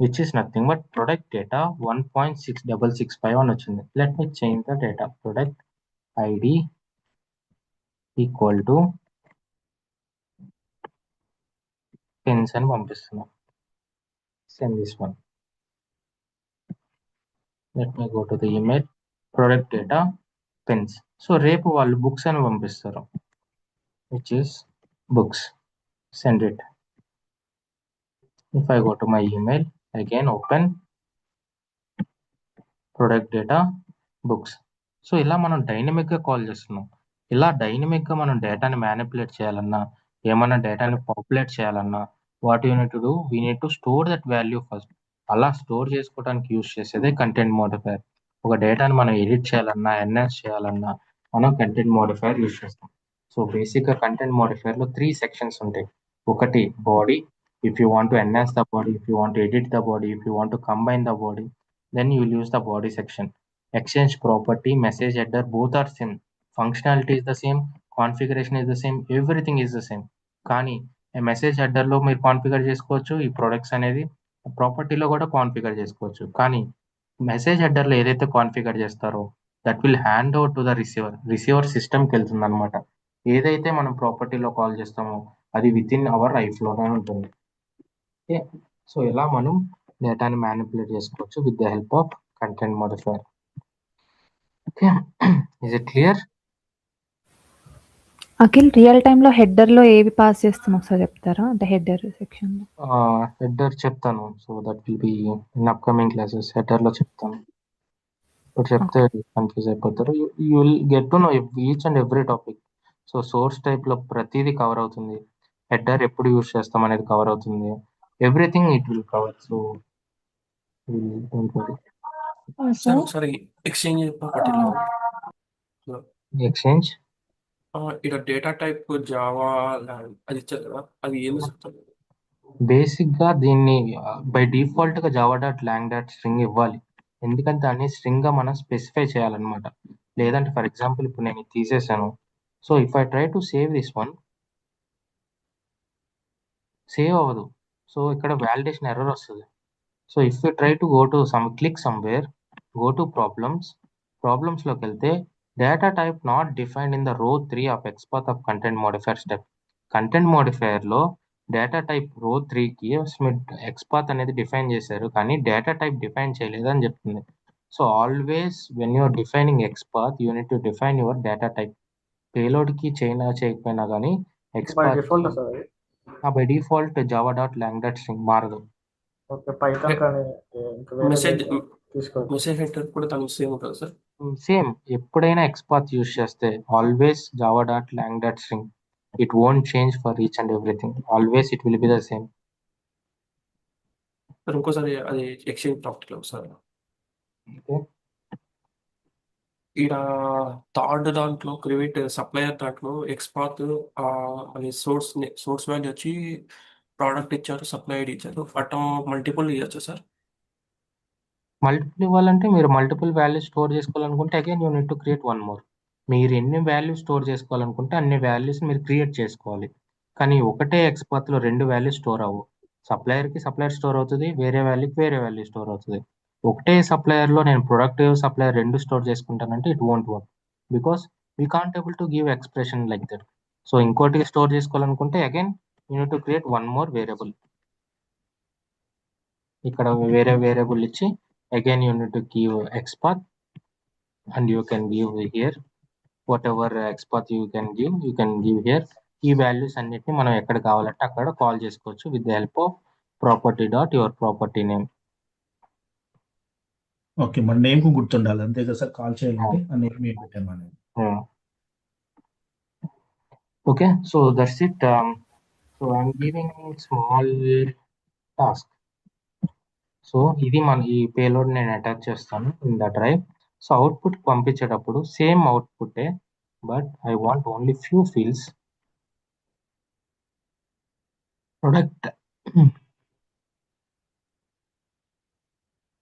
which is nothing but product data 1.6665 అని వచ్చింది. Let me change the data. Product ID equal to pens అని పంపిస్తున్నాం. send this one. Let me go to the email. Product data pens. So రేపు వాళ్ళు బుక్స్ అని పంపిస్తారు, which is books. Send it. If I go to my email, again open product data books. So ఇలా మనం డైనమిక్గా కాల్ చేస్తున్నాం. ఇలా డైనమిక్గా మనం డేటాని మ్యానిపులేట్ చేయాలన్నా, ఏమన్నా డేటాని పాపులేట్ చేయాలన్నా, what unit to do, we need to store that value first. అలా స్టోర్ చేసుకోవడానికి యూజ్ చేసేదే కంటెంట్ మోడిఫైర్. ఒక డేటాని మనం ఎడిట్ చేయాలన్నా, ఎన్హాన్స్ చేయాలన్నా మనం కంటెంట్ మోడిఫైర్ యూజ్ చేస్తాం. సో బేసిక్గా కంటెంట్ మోడిఫైర్లో 3 సెక్షన్స్ ఉంటాయి. ఒకటి body, if you want to enhance the body, if you want to edit the body, if you want to combine the body, then you will use the body section. Exchange property, message header, both are same. Functionality is the same, configuration is the same, everything is the same. కానీ మెసేజ్ హెడర్లో మీరు కాన్ఫిగర్ చేసుకోవచ్చు, ఈ ప్రొడక్ట్స్ అనేది ప్రాపర్టీలో కూడా కాన్ఫిగర్ చేసుకోవచ్చు. కానీ మెసేజ్ హెడర్లో ఏదైతే కాన్ఫిగర్ చేస్తారో that will hand over to the receiver సిస్టమ్కి వెళ్తుంది అనమాట. ఏదైతే మనం ప్రాపర్టీలో కాల్ చేస్తామో అది విత్ ఇన్ అవర్ లైఫ్లోనే ఉంటుంది. ఓకే, సో ఇలా మనం డేటాని మ్యానిపులేట్ చేసుకోవచ్చు with the help of content modifier. Okay, is it clear? Akhil, real టైంలో హెడర్లో ఏవి పాస్ చేస్తాం ఒకసారి చెప్తారా? అంటే హెడర్ సెక్షన్లో. హెడర్ చెప్తాను. So that will be in upcoming classes. హెడర్లో చెప్తాను. ఇప్పుడు చెప్తే కన్ఫ్యూజ్ అయిపోతారు. You will get to know each and every topic. So source టైప్లో ప్రతిదీ కవర్ అవుతుంది. హెడర్ ఎప్పుడు యూజ్ చేస్తాం అనేది కవర్ అవుతుంది. Everything it will cover. So sir ఒకసారి ఎక్స్చేంజ్ ప్రాపర్టీలో ఎక్స్చేంజ్ ఇక్కడ డేటా టైప్ జావా అది ఇచ్చారు కదా, అది ఏం చెప్తారు? బేసిక్గా దీన్ని బై డిఫాల్ట్గా Java dot lang dot string ఇవ్వాలి. ఎందుకంటే దాన్ని స్ట్రింగ్గా మనం స్పెసిఫై చేయాలన్నమాట. లేదంటే ఫర్ ఎగ్జాంపుల్ ఇప్పుడు నేను తీసేసాను. So if I try to save this one, save అవ్వదు. సో ఇక్కడ వ్యాలిడేషన్ ఎర్రర్ వస్తుంది. So if you try to go to click somewhere, go to ప్రాబ్లమ్స్లోకి వెళ్తే data type not defined in the row 3 of XPath of content modifier step. Content మోడిఫైర్లో డేటా టైప్ రో 3కి ఎక్స్పాత్ అనేది డిఫైన్ చేశారు, కానీ డేటా టైప్ డిఫైన్ చేయలేదు అని చెప్తుంది. So always when you're defining XPath you need to define your data type. పేలోడ్కి చేయకపోయినా కానీ XPath by default Java dot lang dot string మారదు. మెసేజ్ హెడర్ కూడా దానికి సేమ్ ఉంటుంది సార్. సేమ్, ఎప్పుడైనా ఎక్స్పాత్ యూజ్ చేస్తే always Java dot lang dot string. It won't change for each and everything. Always it will be the same. Sir ఇంకోసారి అది ఎక్స్చేంజ్ ప్రాపర్టీలో సార్ ఇక్కడ థర్డ్ దాంట్లో క్రియేట్ సప్లయర్ దాంట్లో ఎక్స్పాత్ అది సోర్స్ వాల్యూ వచ్చి ప్రోడక్ట్ ఇచ్చారు, సప్లై ఐడి ఇచ్చారు, బట్ మల్టిపుల్ ఇవ్వచ్చు సార్. మల్టిపుల్ ఇవ్వాలంటే మీరు మల్టిపుల్ వాల్యూస్ స్టోర్ చేసుకోవాలనుకుంటే again you need to create one more. మీరు ఎన్ని వాల్యూస్ స్టోర్ చేసుకోవాలనుకుంటే అన్ని వాల్యూస్ మీరు క్రియేట్ చేసుకోవాలి. కానీ ఒకటే ఎక్స్పాత్లో 2 వాల్యూస్ స్టోర్ అవ్వవు. సప్లయర్కి సప్లయర్ స్టోర్ అవుతుంది, వేరే వాల్యూకి వేరే వాల్యూ స్టోర్ అవుతుంది. ఒకటే సప్లయర్లో నేను ప్రొడక్ట్ సప్లయర్ 2 స్టోర్ చేసుకుంటానంటే it won't work, because we can't able to give expression like that. So ఇంకోటి స్టోర్ చేసుకోవాలనుకుంటే again you need to create one more variable. ఇక్కడ వేరే వేరియబుల్ ఇచ్చి again you need to give XPath and you can give here whatever XPath you can give here. ఈ వాల్యూస్ అన్నిటిని మనం ఎక్కడ కావాలంటే అక్కడ కాల్ చేసుకోవచ్చు with the help of property dot your property name. Okay, మన నేమ్ కు గుర్తుండాలి అంతే కదా సార్. కాల్ చేయాలంటే ఆ నేమ్ ఏం పెట్టామని. Okay, so that's it. So I'm giving small task. So ఇది మన ఈ పేలోడ్ నేను అటాచ్ చేస్తాను in the drive. So output పంపించేటప్పుడు సేమ్ అవుట్పుటే, but I want only few fields.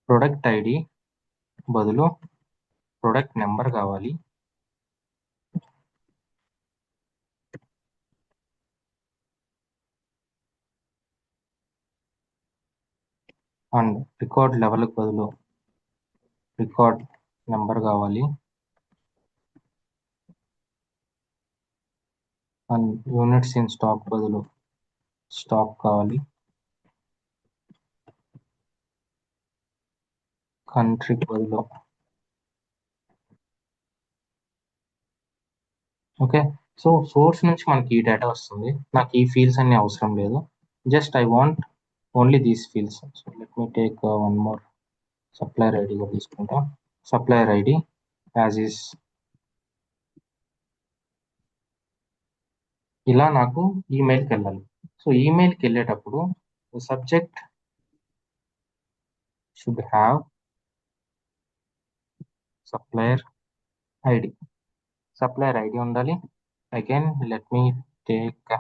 Product ID బదులు ప్రొడక్ట్ నెంబర్ కావాలి. అండ్ రికార్డ్ లెవెల్కి బదులు రికార్డ్ నెంబర్ కావాలి. అండ్ యూనిట్స్ ఇన్ స్టాక్ బదులు స్టాక్ కావాలి. కంట్రీకి బదులు ఓకే. సో సోర్స్ నుంచి మనకి ఈ డేటా వస్తుంది. నాకు ఈ ఫీల్డ్స్ అన్ని అవసరం లేదు. Just I want only these fields. So let me take one more supplier ID కూడా తీసుకుంటా. సప్లయర్ ఐడి యాజ్ ఈస్ ఇలా నాకు ఈమెయిల్కి వెళ్ళాలి. సో ఈమెయిల్కి వెళ్ళేటప్పుడు subject should have supplier ID. Supplier ID ఉండాలి. Again let me take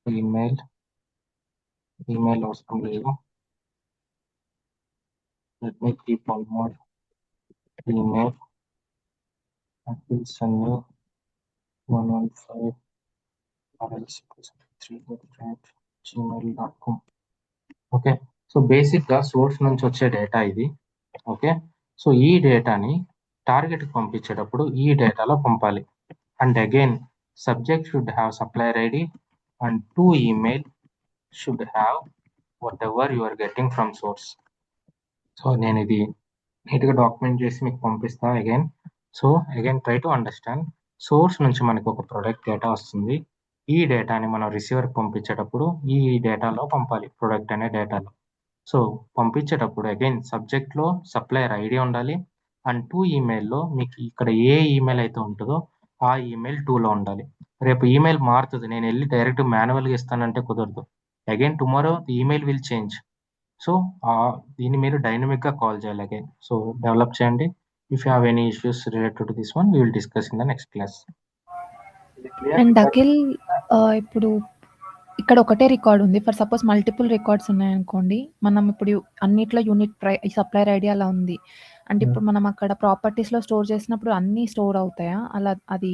email. Email అవసరం లేదు. Let me keep all more email. Apple Sunny 115 gmail.com. Okay. So బేసిక్గా సోర్స్ నుంచి వచ్చే డేటా ఇది. ఓకే. సో ఈ డేటాని టార్గెట్కి పంపించేటప్పుడు ఈ డేటాలో పంపాలి. And again subject should have supplier ID and to email should have whatever you are getting from source. So నేను ఇది నీట్గా డాక్యుమెంట్ చేసి మీకు పంపిస్తా again. So again try to understand. Source నుంచి మనకు ఒక ప్రొడక్ట్ డేటా వస్తుంది. ఈ డేటాని మనం రిసీవర్కి పంపించేటప్పుడు ఈ డేటాలో పంపాలి, ప్రొడక్ట్ అనే డేటాలో. సో పంపించేటప్పుడు అగైన్ సబ్జెక్ట్లో సప్లయర్ ఐడి ఉండాలి అండ్ టు ఈమెయిల్లో మీకు ఇక్కడ ఏ ఈమెయిల్ అయితే ఉంటుందో ఆ ఈమెయిల్ టూలో ఉండాలి. రేపు ఈమెయిల్ మారుతుంది, నేను వెళ్ళి డైరెక్ట్ మాన్యువల్గా ఇస్తానంటే కుదరదు. Again tomorrow the email will change. So దీన్ని మీరు డైనమిక్గా కాల్ చేయాలి అగైన్. సో డెవలప్ చేయండి. If you have any issues related to this one we will discuss in the next class. And Akhil, ఇప్పుడు ఇక్కడ ఒకటే రికార్డ్ ఉంది. ఫర్ సపోజ్ మల్టిపుల్ రికార్డ్స్ ఉన్నాయనుకోండి, మనం ఇప్పుడు అన్నిట్లో యూనిట్ సప్లయర్ ఐడి అలా ఉంది అంటే ఇప్పుడు మనం అక్కడ ప్రాపర్టీస్లో స్టోర్ చేసినప్పుడు అన్నీ స్టోర్ అవుతాయా? అలా అది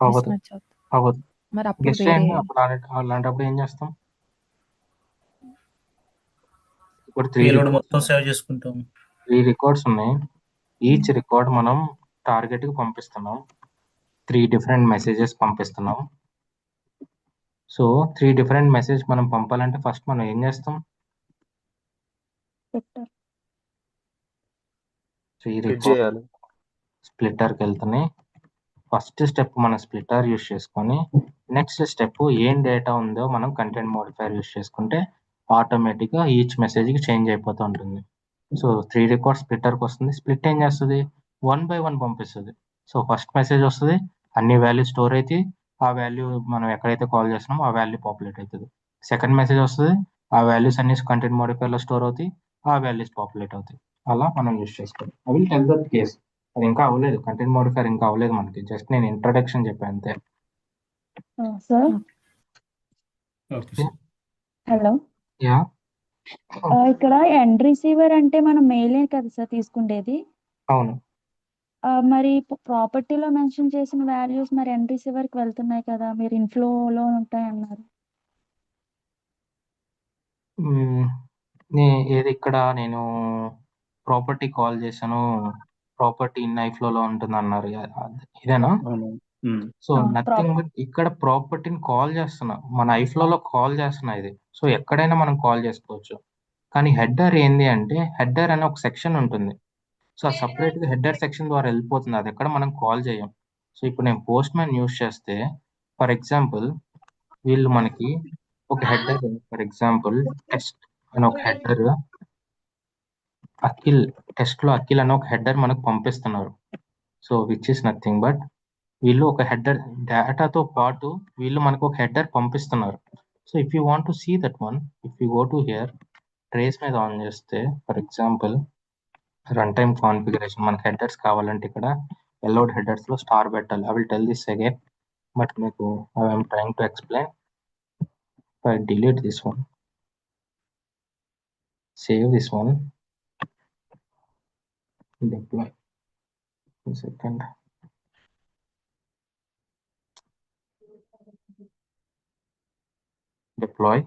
అవ్వదు. mismatch అవుతుంది. అవ్వదు. మరి అప్పుడు గెస్ట్ వేరే చేయండి. అప్పుడు అలాంటప్పుడు ఏం చేస్తాం? ఇప్పుడు పేలోడ్ మొత్తం సేవ్ చేసుకుంటాం. 3 రికార్డ్స్ ఉన్నాయి. ఈచ్ రికార్డ్ మనం టార్గెట్కి పంపిస్తున్నాం. 3 డిఫరెంట్ మెసేజెస్ పంపిస్తున్నాం. సో 3 డిఫరెంట్ మెసేజ్ మనం పంపాలంటే ఫస్ట్ మనం ఏం చేస్తాం? 3 రికార్డ్ స్ప్లిట్టర్కి వెళ్తున్నాయి. ఫస్ట్ స్టెప్ మనం స్ప్లిట్టర్ యూస్ చేసుకొని నెక్స్ట్ స్టెప్ ఏం డేటా ఉందో మనం కంటెంట్ మోడిఫైయర్ యూస్ చేసుకుంటే ఆటోమేటిక్గా ఈచ్ మెసేజ్కి చేంజ్ అయిపోతూ ఉంటుంది. సో 3 రికార్డ్ స్ప్లిట్టర్కి వస్తుంది. స్ప్లిట్ ఏం చేస్తుంది? 1 by 1 పంపిస్తుంది. సో ఫస్ట్ మెసేజ్ వస్తుంది, అన్ని వాల్యూ స్టోర్ అవుతాయి. ఆ వాల్యూ మనం ఎక్కడైతే కాల్ చేస్తున్నామో ఆ వాల్యూ పాపులేట్ అవుతుంది. సెకండ్ మెసేజ్ వస్తుంది, ఆ వాల్యూస్ అన్ని కంటెంట్ మోడిఫైయర్లో స్టోర్ అవుతాయి, ఆ వాల్యూస్ పాపులేట్ అవుతాయి. అలా మనం యూస్ చేసుకోవాలి. I will tell that case. అది ఇంకా అవ్వలేదు, కంటెంట్ మోడిఫైయర్ ఇంకా అవ్వలేదు మనకి. జస్ట్ నేను ఇంట్రడక్షన్ చెప్పాను అంతే. Sir okay sir. Hello, yeah. ఇక్కడ ఎండ్ రిసీవర్ అంటే మనం మెయిలే కదా సార్ తీసుకుండేది. అవును. మరి ప్రాపర్టీలో మెన్షన్ చేసిన వాల్యూస్ మరి ఎండ్ రిసీవర్ కి వెళ్తున్నాయి కదా, మీరు ఇన్ఫ్లోలో ఉంటాయి అన్నారు. ఏది ఇక్కడ నేను ప్రాపర్టీ కాల్ చేశాను, ప్రాపర్టీ ఇన్ ఐఫ్లోలో ఉంటుంది అన్నారు, ఇదేనా? సో నథింగ్ బట్ ఇక్కడ ప్రాపర్టీని కాల్ చేస్తున్నా, మన ఐఫ్లోలో కాల్ చేస్తున్నా ఇది. సో ఎక్కడైనా మనం కాల్ చేసుకోవచ్చు. కానీ హెడర్ ఏంది అంటే హెడర్ అనే ఒక సెక్షన్ ఉంటుంది. సో ఆ సపరేట్గా హెడర్ సెక్షన్ ద్వారా వెళ్ళిపోతుంది, అది ఎక్కడ మనం కాల్ చేయం. సో ఇప్పుడు నేను పోస్ట్ మ్యాన్ యూస్ చేస్తే ఫర్ ఎగ్జాంపుల్ వీళ్ళు మనకి ఒక హెడర్, ఫర్ ఎగ్జాంపుల్ టెస్ట్ అని ఒక హెడర్, అఖిల్ టెస్ట్లో అఖిల్ అని ఒక హెడర్ మనకు పంపిస్తున్నారు. So which is nothing but వీళ్ళు ఒక హెడర్ డేటాతో పాటు వీళ్ళు మనకు ఒక హెడర్ పంపిస్తున్నారు. So if you want to see that one, if you go to here trace మీద ఆన్ చేస్తే for example runtime configuration, మనకు హెడర్స్ కావాలంటే ఇక్కడ ఎల్లోడ్ హెడర్స్లో స్టార్ పెట్టాలి. I will tell this again but మీకు I'm trying to explain. I delete this one, save this one, deploy. 1 second. Deploy.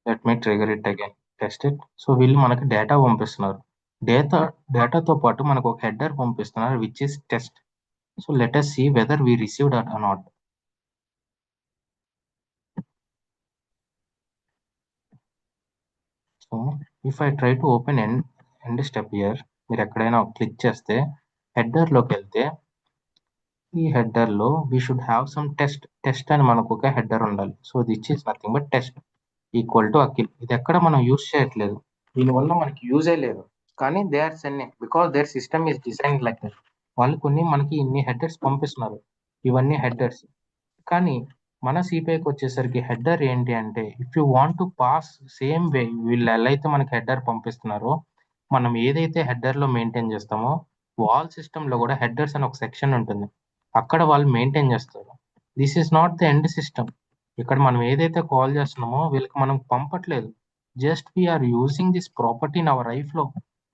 Let me trigger it again. Test it. So వీళ్ళు మనకి డేటా పంపిస్తున్నారు. డేటాతో పాటు మనకు ఒక హెడర్ పంపిస్తున్నారు which is test. So let us see whether we received or not. So if I try to open end step here, మీరు ఎక్కడైనా క్లిక్ చేస్తే హెడర్లోకి వెళ్తే ఈ హెడర్లో we should have some test అని మనకు ఒక హెడర్ ఉండాలి. So this is nothing but test equal to Akhil. ఇది ఎక్కడ మనం యూజ్ చేయట్లేదు, దీనివల్ల మనకి యూజే లేదు. కానీ they are sending because their system is design like that. వాళ్ళు కొన్ని మనకి ఇన్ని హెడర్స్ పంపిస్తున్నారు, ఇవన్నీ హెడర్స్. కానీ మన సిపిఐకి వచ్చేసరికి హెడర్ ఏంటి అంటే, if you want to pass same way వీళ్ళు ఎలా అయితే మనకి హెడర్ పంపిస్తున్నారో, మనం ఏదైతే హెడర్లో మెయింటైన్ చేస్తామో వాల్ సిస్టంలో కూడా హెడర్స్ అని ఒక సెక్షన్ ఉంటుంది, అక్కడ వాళ్ళు మెయింటైన్ చేస్తారు. This is not the end system. ఇక్కడ మనం ఏదైతే కాల్ చేస్తున్నామో వీళ్ళకి మనం పంపట్లేదు, just we're using this property in our iFlow.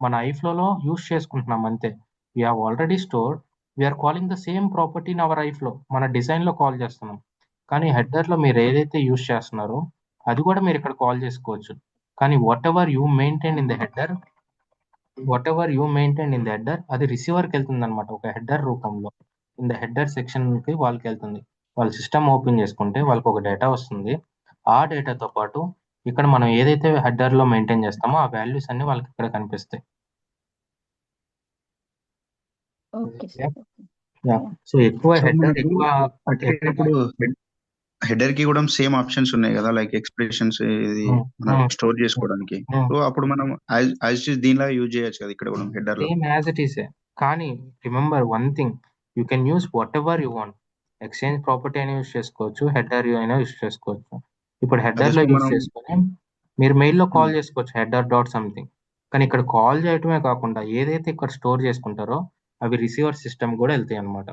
మన ఐఫ్లో యూజ్ చేసుకుంటున్నాం అంతే. We have already stored, we're calling the same property in our iFlow, మన డిజైన్లో కాల్ చేస్తున్నాం. కానీ హెడర్లో మీరు ఏదైతే యూజ్ చేస్తున్నారో అది కూడా మీరు ఇక్కడ కాల్ చేసుకోవచ్చు. కానీ what ever you maintain in the header, అది రిసీవర్కి వెళ్తుంది అనమాట, ఒక హెడర్ రూపంలో. ఇన్ ద హెడర్ సెక్షన్కి వాళ్ళకి వెళ్తుంది. వాళ్ళ సిస్టమ్ ఓపెన్ చేసుకుంటే వాళ్ళకి ఒక డేటా వస్తుంది. ఆ డేటాతో పాటు ఇక్కడ మనం ఏదైతే హెడర్లో మెయింటైన్ చేస్తామో ఆ వాల్యూస్ అన్ని వాళ్ళకి ఇక్కడ కనిపిస్తాయి. ఓకే సో ఎక్కువ సో హెడర్ మనకు ఎక్కువ actually ఇప్పుడు హెడర్ కి కూడా సేమ్ ఆప్షన్స్ ఉన్నాయి కదా, లైక్ ఎక్స్ప్రెషన్స్ ఇది మనం స్టోర్ చేసుకోవడానికి. సో అప్పుడు మనం దీనిలా యూజ్ చేయొచ్చు కదా ఇక్కడ కూడా హెడర్ లో. Same as it is. కానీ remember one thing, you can use whatever you want. Exchange property అయినా యూస్ చేసుకోవచ్చు, హెడర్ అయినా యూస్ చేసుకోవచ్చు. ఇప్పుడు హెడర్ లో యూస్ చేసుకొని మీరు మెయిల్లో కాల్ చేసుకోవచ్చు, హెడర్ డాట్ సంథింగ్. కానీ ఇక్కడ కాల్ చేయటమే కాకుండా ఏదైతే ఇక్కడ స్టోర్ చేసుకుంటారో అవి రిసీవర్ సిస్టమ్ కూడా వెళ్తాయి అనమాట.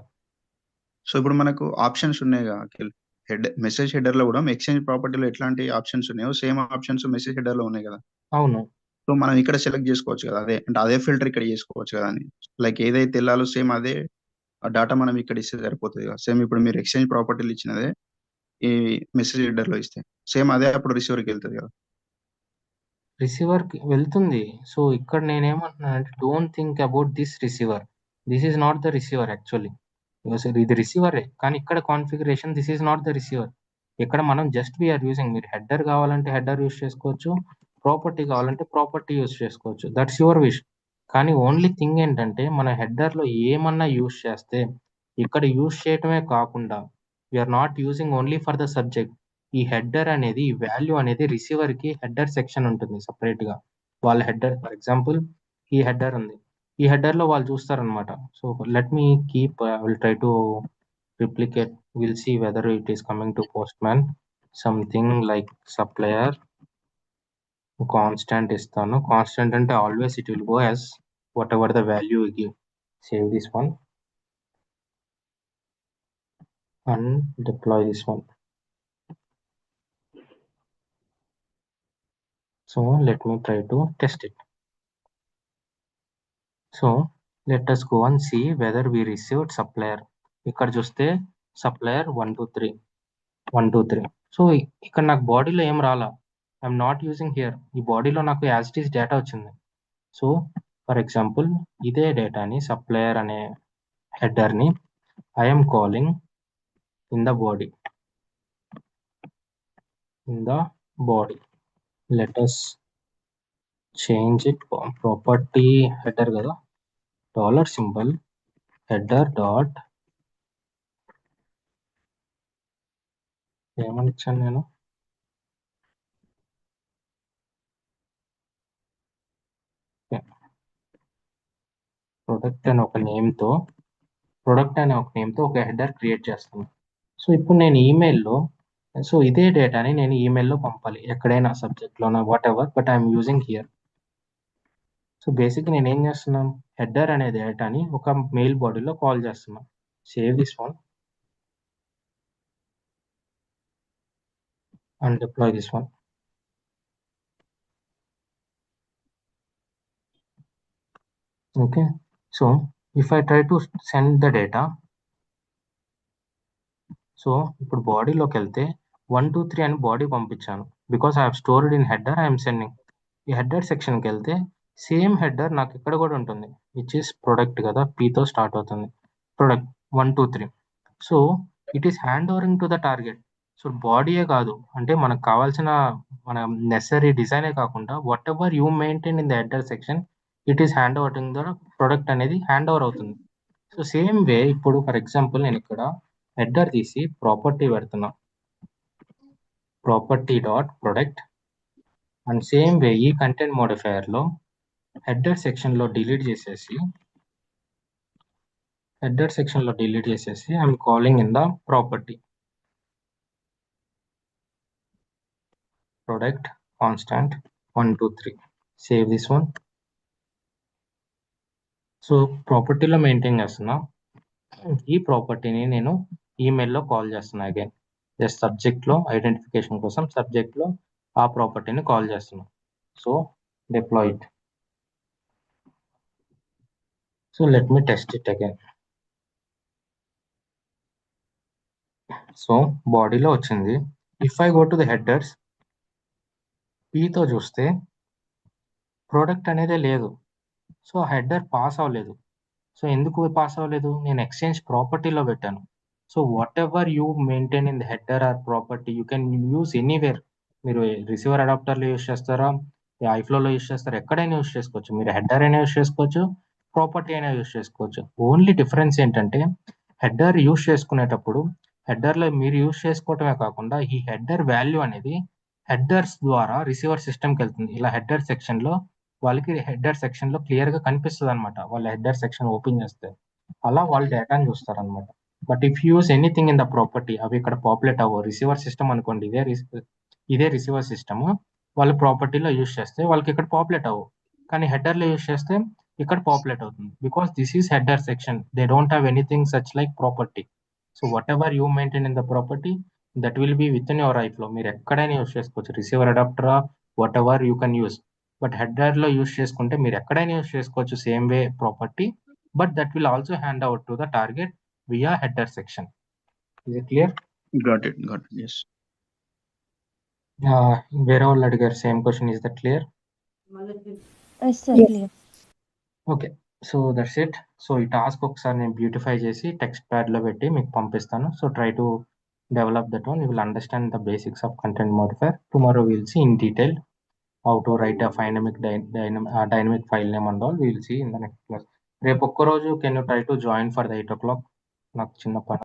సో ఇప్పుడు మనకు ఆప్షన్స్ ఉన్నాయి కదా మెసేజ్ హెడర్ లో కూడా ఎక్స్చేంజ్ ప్రాపర్టీలో ఎట్లాంటి ఆప్షన్స్ ఉన్నాయో సేమ్ ఆప్షన్స్ మెసేజ్ హెడర్ లో ఉన్నాయి కదా. అవును. సో మనం ఇక్కడ సెలెక్ట్ చేసుకోవచ్చు కదా, అదే ఫిల్టర్ ఇక్కడ చేసుకోవచ్చు కదా అని. లైక్ ఏదైతే వెళ్ళాలో సేమ్ అదే డాటా మనం ఇక్కడ ఇస్తే సరిపోతుంది కదా. సేమ్ ఇప్పుడు మీరు ఎక్స్చేంజ్ ప్రాపర్టీలు ఇచ్చినదే ఈ మెసేజ్ హెడర్ లో ఇస్తే సేమ్ అదే అప్పుడు రిసీవర్కి వెళ్తుంది కదా. రిసీవర్కి వెళ్తుంది. సో ఇక్కడ నేనేమంటున్నానంటే, don't think about this receiver, this is not the receiver actually. ఇది రిసీవరే, కానీ ఇక్కడ configuration this is not the receiver. ఇక్కడ మనం జస్ట్ వీఆర్ యూజింగ్, మీరు హెడర్ కావాలంటే హెడర్ యూస్ చేసుకోవచ్చు, ప్రాపర్టీ కావాలంటే ప్రాపర్టీ యూస్ చేసుకోవచ్చు, దట్స్ యువర్ విష్. కానీ ఓన్లీ థింగ్ ఏంటంటే మన హెడర్లో ఏమన్నా యూస్ చేస్తే ఇక్కడ యూస్ చేయటమే కాకుండా we're not using only for the subject. ఈ హెడర్ అనేది, ఈ వాల్యూ అనేది రిసీవర్కి హెడర్ సెక్షన్ ఉంటుంది సపరేట్గా. వాళ్ళ హెడర్, ఫర్ ఎగ్జాంపుల్ ఈ హెడర్ ఉంది, ఈ హెడర్లో వాళ్ళు చూస్తారనమాట. So let me keep, will try to replicate, will see whether it is coming to Postman. Something like supplier constant ఇస్తాను. కాన్స్టెంట్ అంటే always it will go as whatever the value you give. Save this one and deploy this one. So let me try to test it. So let us go and see whether we received supplier. ఇక్కడ చూస్తే supplier 123. సో ఇక్కడ నాకు బాడీలో ఏం రాలా, ఐఎమ్ నాట్ యూజింగ్ హియర్. ఈ బాడీలో నాకు యాజ్ ఇట్ ఈస్ డేటా వచ్చింది. సో ఫర్ ఎగ్జాంపుల్ ఇదే డేటాని, సప్లయర్ అనే హెడర్ని I'm calling in the body. Let us change it. Property header కదా, $symbol header dot ఏమని ఇచ్చాను నేను, ప్రొడక్ట్ అనే ఒక నేమ్తో ఒక హెడర్ క్రియేట్ చేస్తాను. సో ఇప్పుడు నేను ఈమెయిల్లో, సో ఇదే డేటాని నేను ఈమెయిల్లో పంపాలి, ఎక్కడైనా సబ్జెక్ట్లోనా whatever, but I'm using here. So బేసిక్గా నేను ఏం చేస్తున్నాను, హెడర్ అనే డేటాని ఒక మెయిల్ బాడీలో కాల్ చేస్తున్నాను. Save this one and deploy this one. Okay, so if I try to send the data, so ఇప్పుడు బాడీలోకి వెళ్తే 123 అని బాడీ పంపించాను, because I have stored in header, I'm sending. ఈ హెడర్ సెక్షన్కి వెళ్తే సేమ్ హెడర్ నాకు ఇక్కడ కూడా ఉంటుంది, విచ్ ఈస్ ప్రొడక్ట్ కదా, పీతో స్టార్ట్ అవుతుంది, product 123. So it is hand overing to the target. So బాడీయే కాదు, అంటే మనకు కావాల్సిన మన నెసరీ డిజైనే కాకుండా whatever you maintain in the header section it is hand over the product అనేది హ్యాండ్ ఓవర్ అవుతుంది. సో సేమ్ వే ఇప్పుడు ఫర్ ఎగ్జాంపుల్ నేను ఇక్కడ హెడర్ తీసి ప్రాపర్టీ పెడుతున్నా, property dot product, and same way ఈ కంటెంట్ మోడిఫైయర్లో హెడర్ సెక్షన్లో డిలీట్ చేసేసి I'm calling in the property product constant 1 2 3. Save this one. So ప్రాపర్టీలో మెయింటైన్ చేస్తున్నా, ఈ ప్రాపర్టీని నేను ఈమెయిల్లో కాల్ చేస్తున్నా. అగైన్ జస్ట్ సబ్జెక్ట్లో ఐడెంటిఫికేషన్ కోసం సబ్జెక్ట్లో ఆ ప్రాపర్టీని కాల్ చేస్తున్నా. So deploy it. So let me test it again. So బాడీలో వచ్చింది. If I go to the headers, పీతో చూస్తే ప్రోడక్ట్ అనేదే లేదు. సో హెడర్ పాస్ అవ్వలేదు. సో ఎందుకు పాస్ అవ్వలేదు? నేను ఎక్స్చేంజ్ ప్రాపర్టీలో పెట్టాను. So whatever you maintain in the header are property you can use anywhere. మీరు రిసీవర్ అడాప్టర్లో యూస్ చేస్తారా, ఐఫ్లోలో యూస్ చేస్తారా, ఎక్కడైనా యూస్ చేసుకోవచ్చు. మీరు హెడర్ అయినా యూస్ చేసుకోవచ్చు, ప్రాపర్టీ అయినా యూస్ చేసుకోవచ్చు. ఓన్లీ డిఫరెన్స్ ఏంటంటే హెడర్ యూస్ చేసుకునేటప్పుడు హెడర్లో మీరు యూస్ చేసుకోవటమే కాకుండా ఈ హెడర్ వాల్యూ అనేది హెడర్స్ ద్వారా రిసీవర్ సిస్టమ్కి వెళ్తుంది. ఇలా హెడర్ సెక్షన్లో వాళ్ళకి హెడర్ సెక్షన్లో క్లియర్గా కనిపిస్తుంది అనమాట. వాళ్ళ హెడర్ సెక్షన్ ఓపెన్ చేస్తే అలా వాళ్ళు డేటాని చూస్తారనమాట. But if use anything in the property, అవి ఇక్కడ పాపులేట్ అవ్వవు. రిసీవర్ సిస్టమ్ అనుకోండి, ఇదే రిసీవర్ సిస్టమ్, వాళ్ళు ప్రాపర్టీలో యూస్ చేస్తే వాళ్ళకి ఇక్కడ పాపులేట్ అవ్వవు. కానీ హెడర్లో యూస్ చేస్తే ఇక్కడ పాపులేట్ అవుతుంది. Because this is header section, they don't have anything such like property. So whatever you maintain in the property that will be within your iFlow. మీరు ఎక్కడైనా యూస్ చేసుకోవచ్చు, రిసీవర్ అడాప్టరా whatever you can use. But హెడర్లో యూస్ చేసుకుంటే మీరు ఎక్కడైనా యూస్ చేసుకోవచ్చు same way property, but that will also hand out to the target via header section. Is it clear? Got it. Yes. వేరే వాళ్ళు అడిగారు same question. Is that clear? Yes sir, clear. Okay, so that's it. So ఈ టాస్క్ ఒకసారి నేను బ్యూటిఫై చేసి టెక్స్ట్ ప్యాడ్లో పెట్టి మీకు పంపిస్తాను. So try to develop that one. You will understand the basics of content modifier. Tomorrow will see in detail how to write a dynamic file name and all. We will see in the next class. రేపు ఒక్క రోజు can you try to join for the 8 o'clock? నాకు చిన్న పని.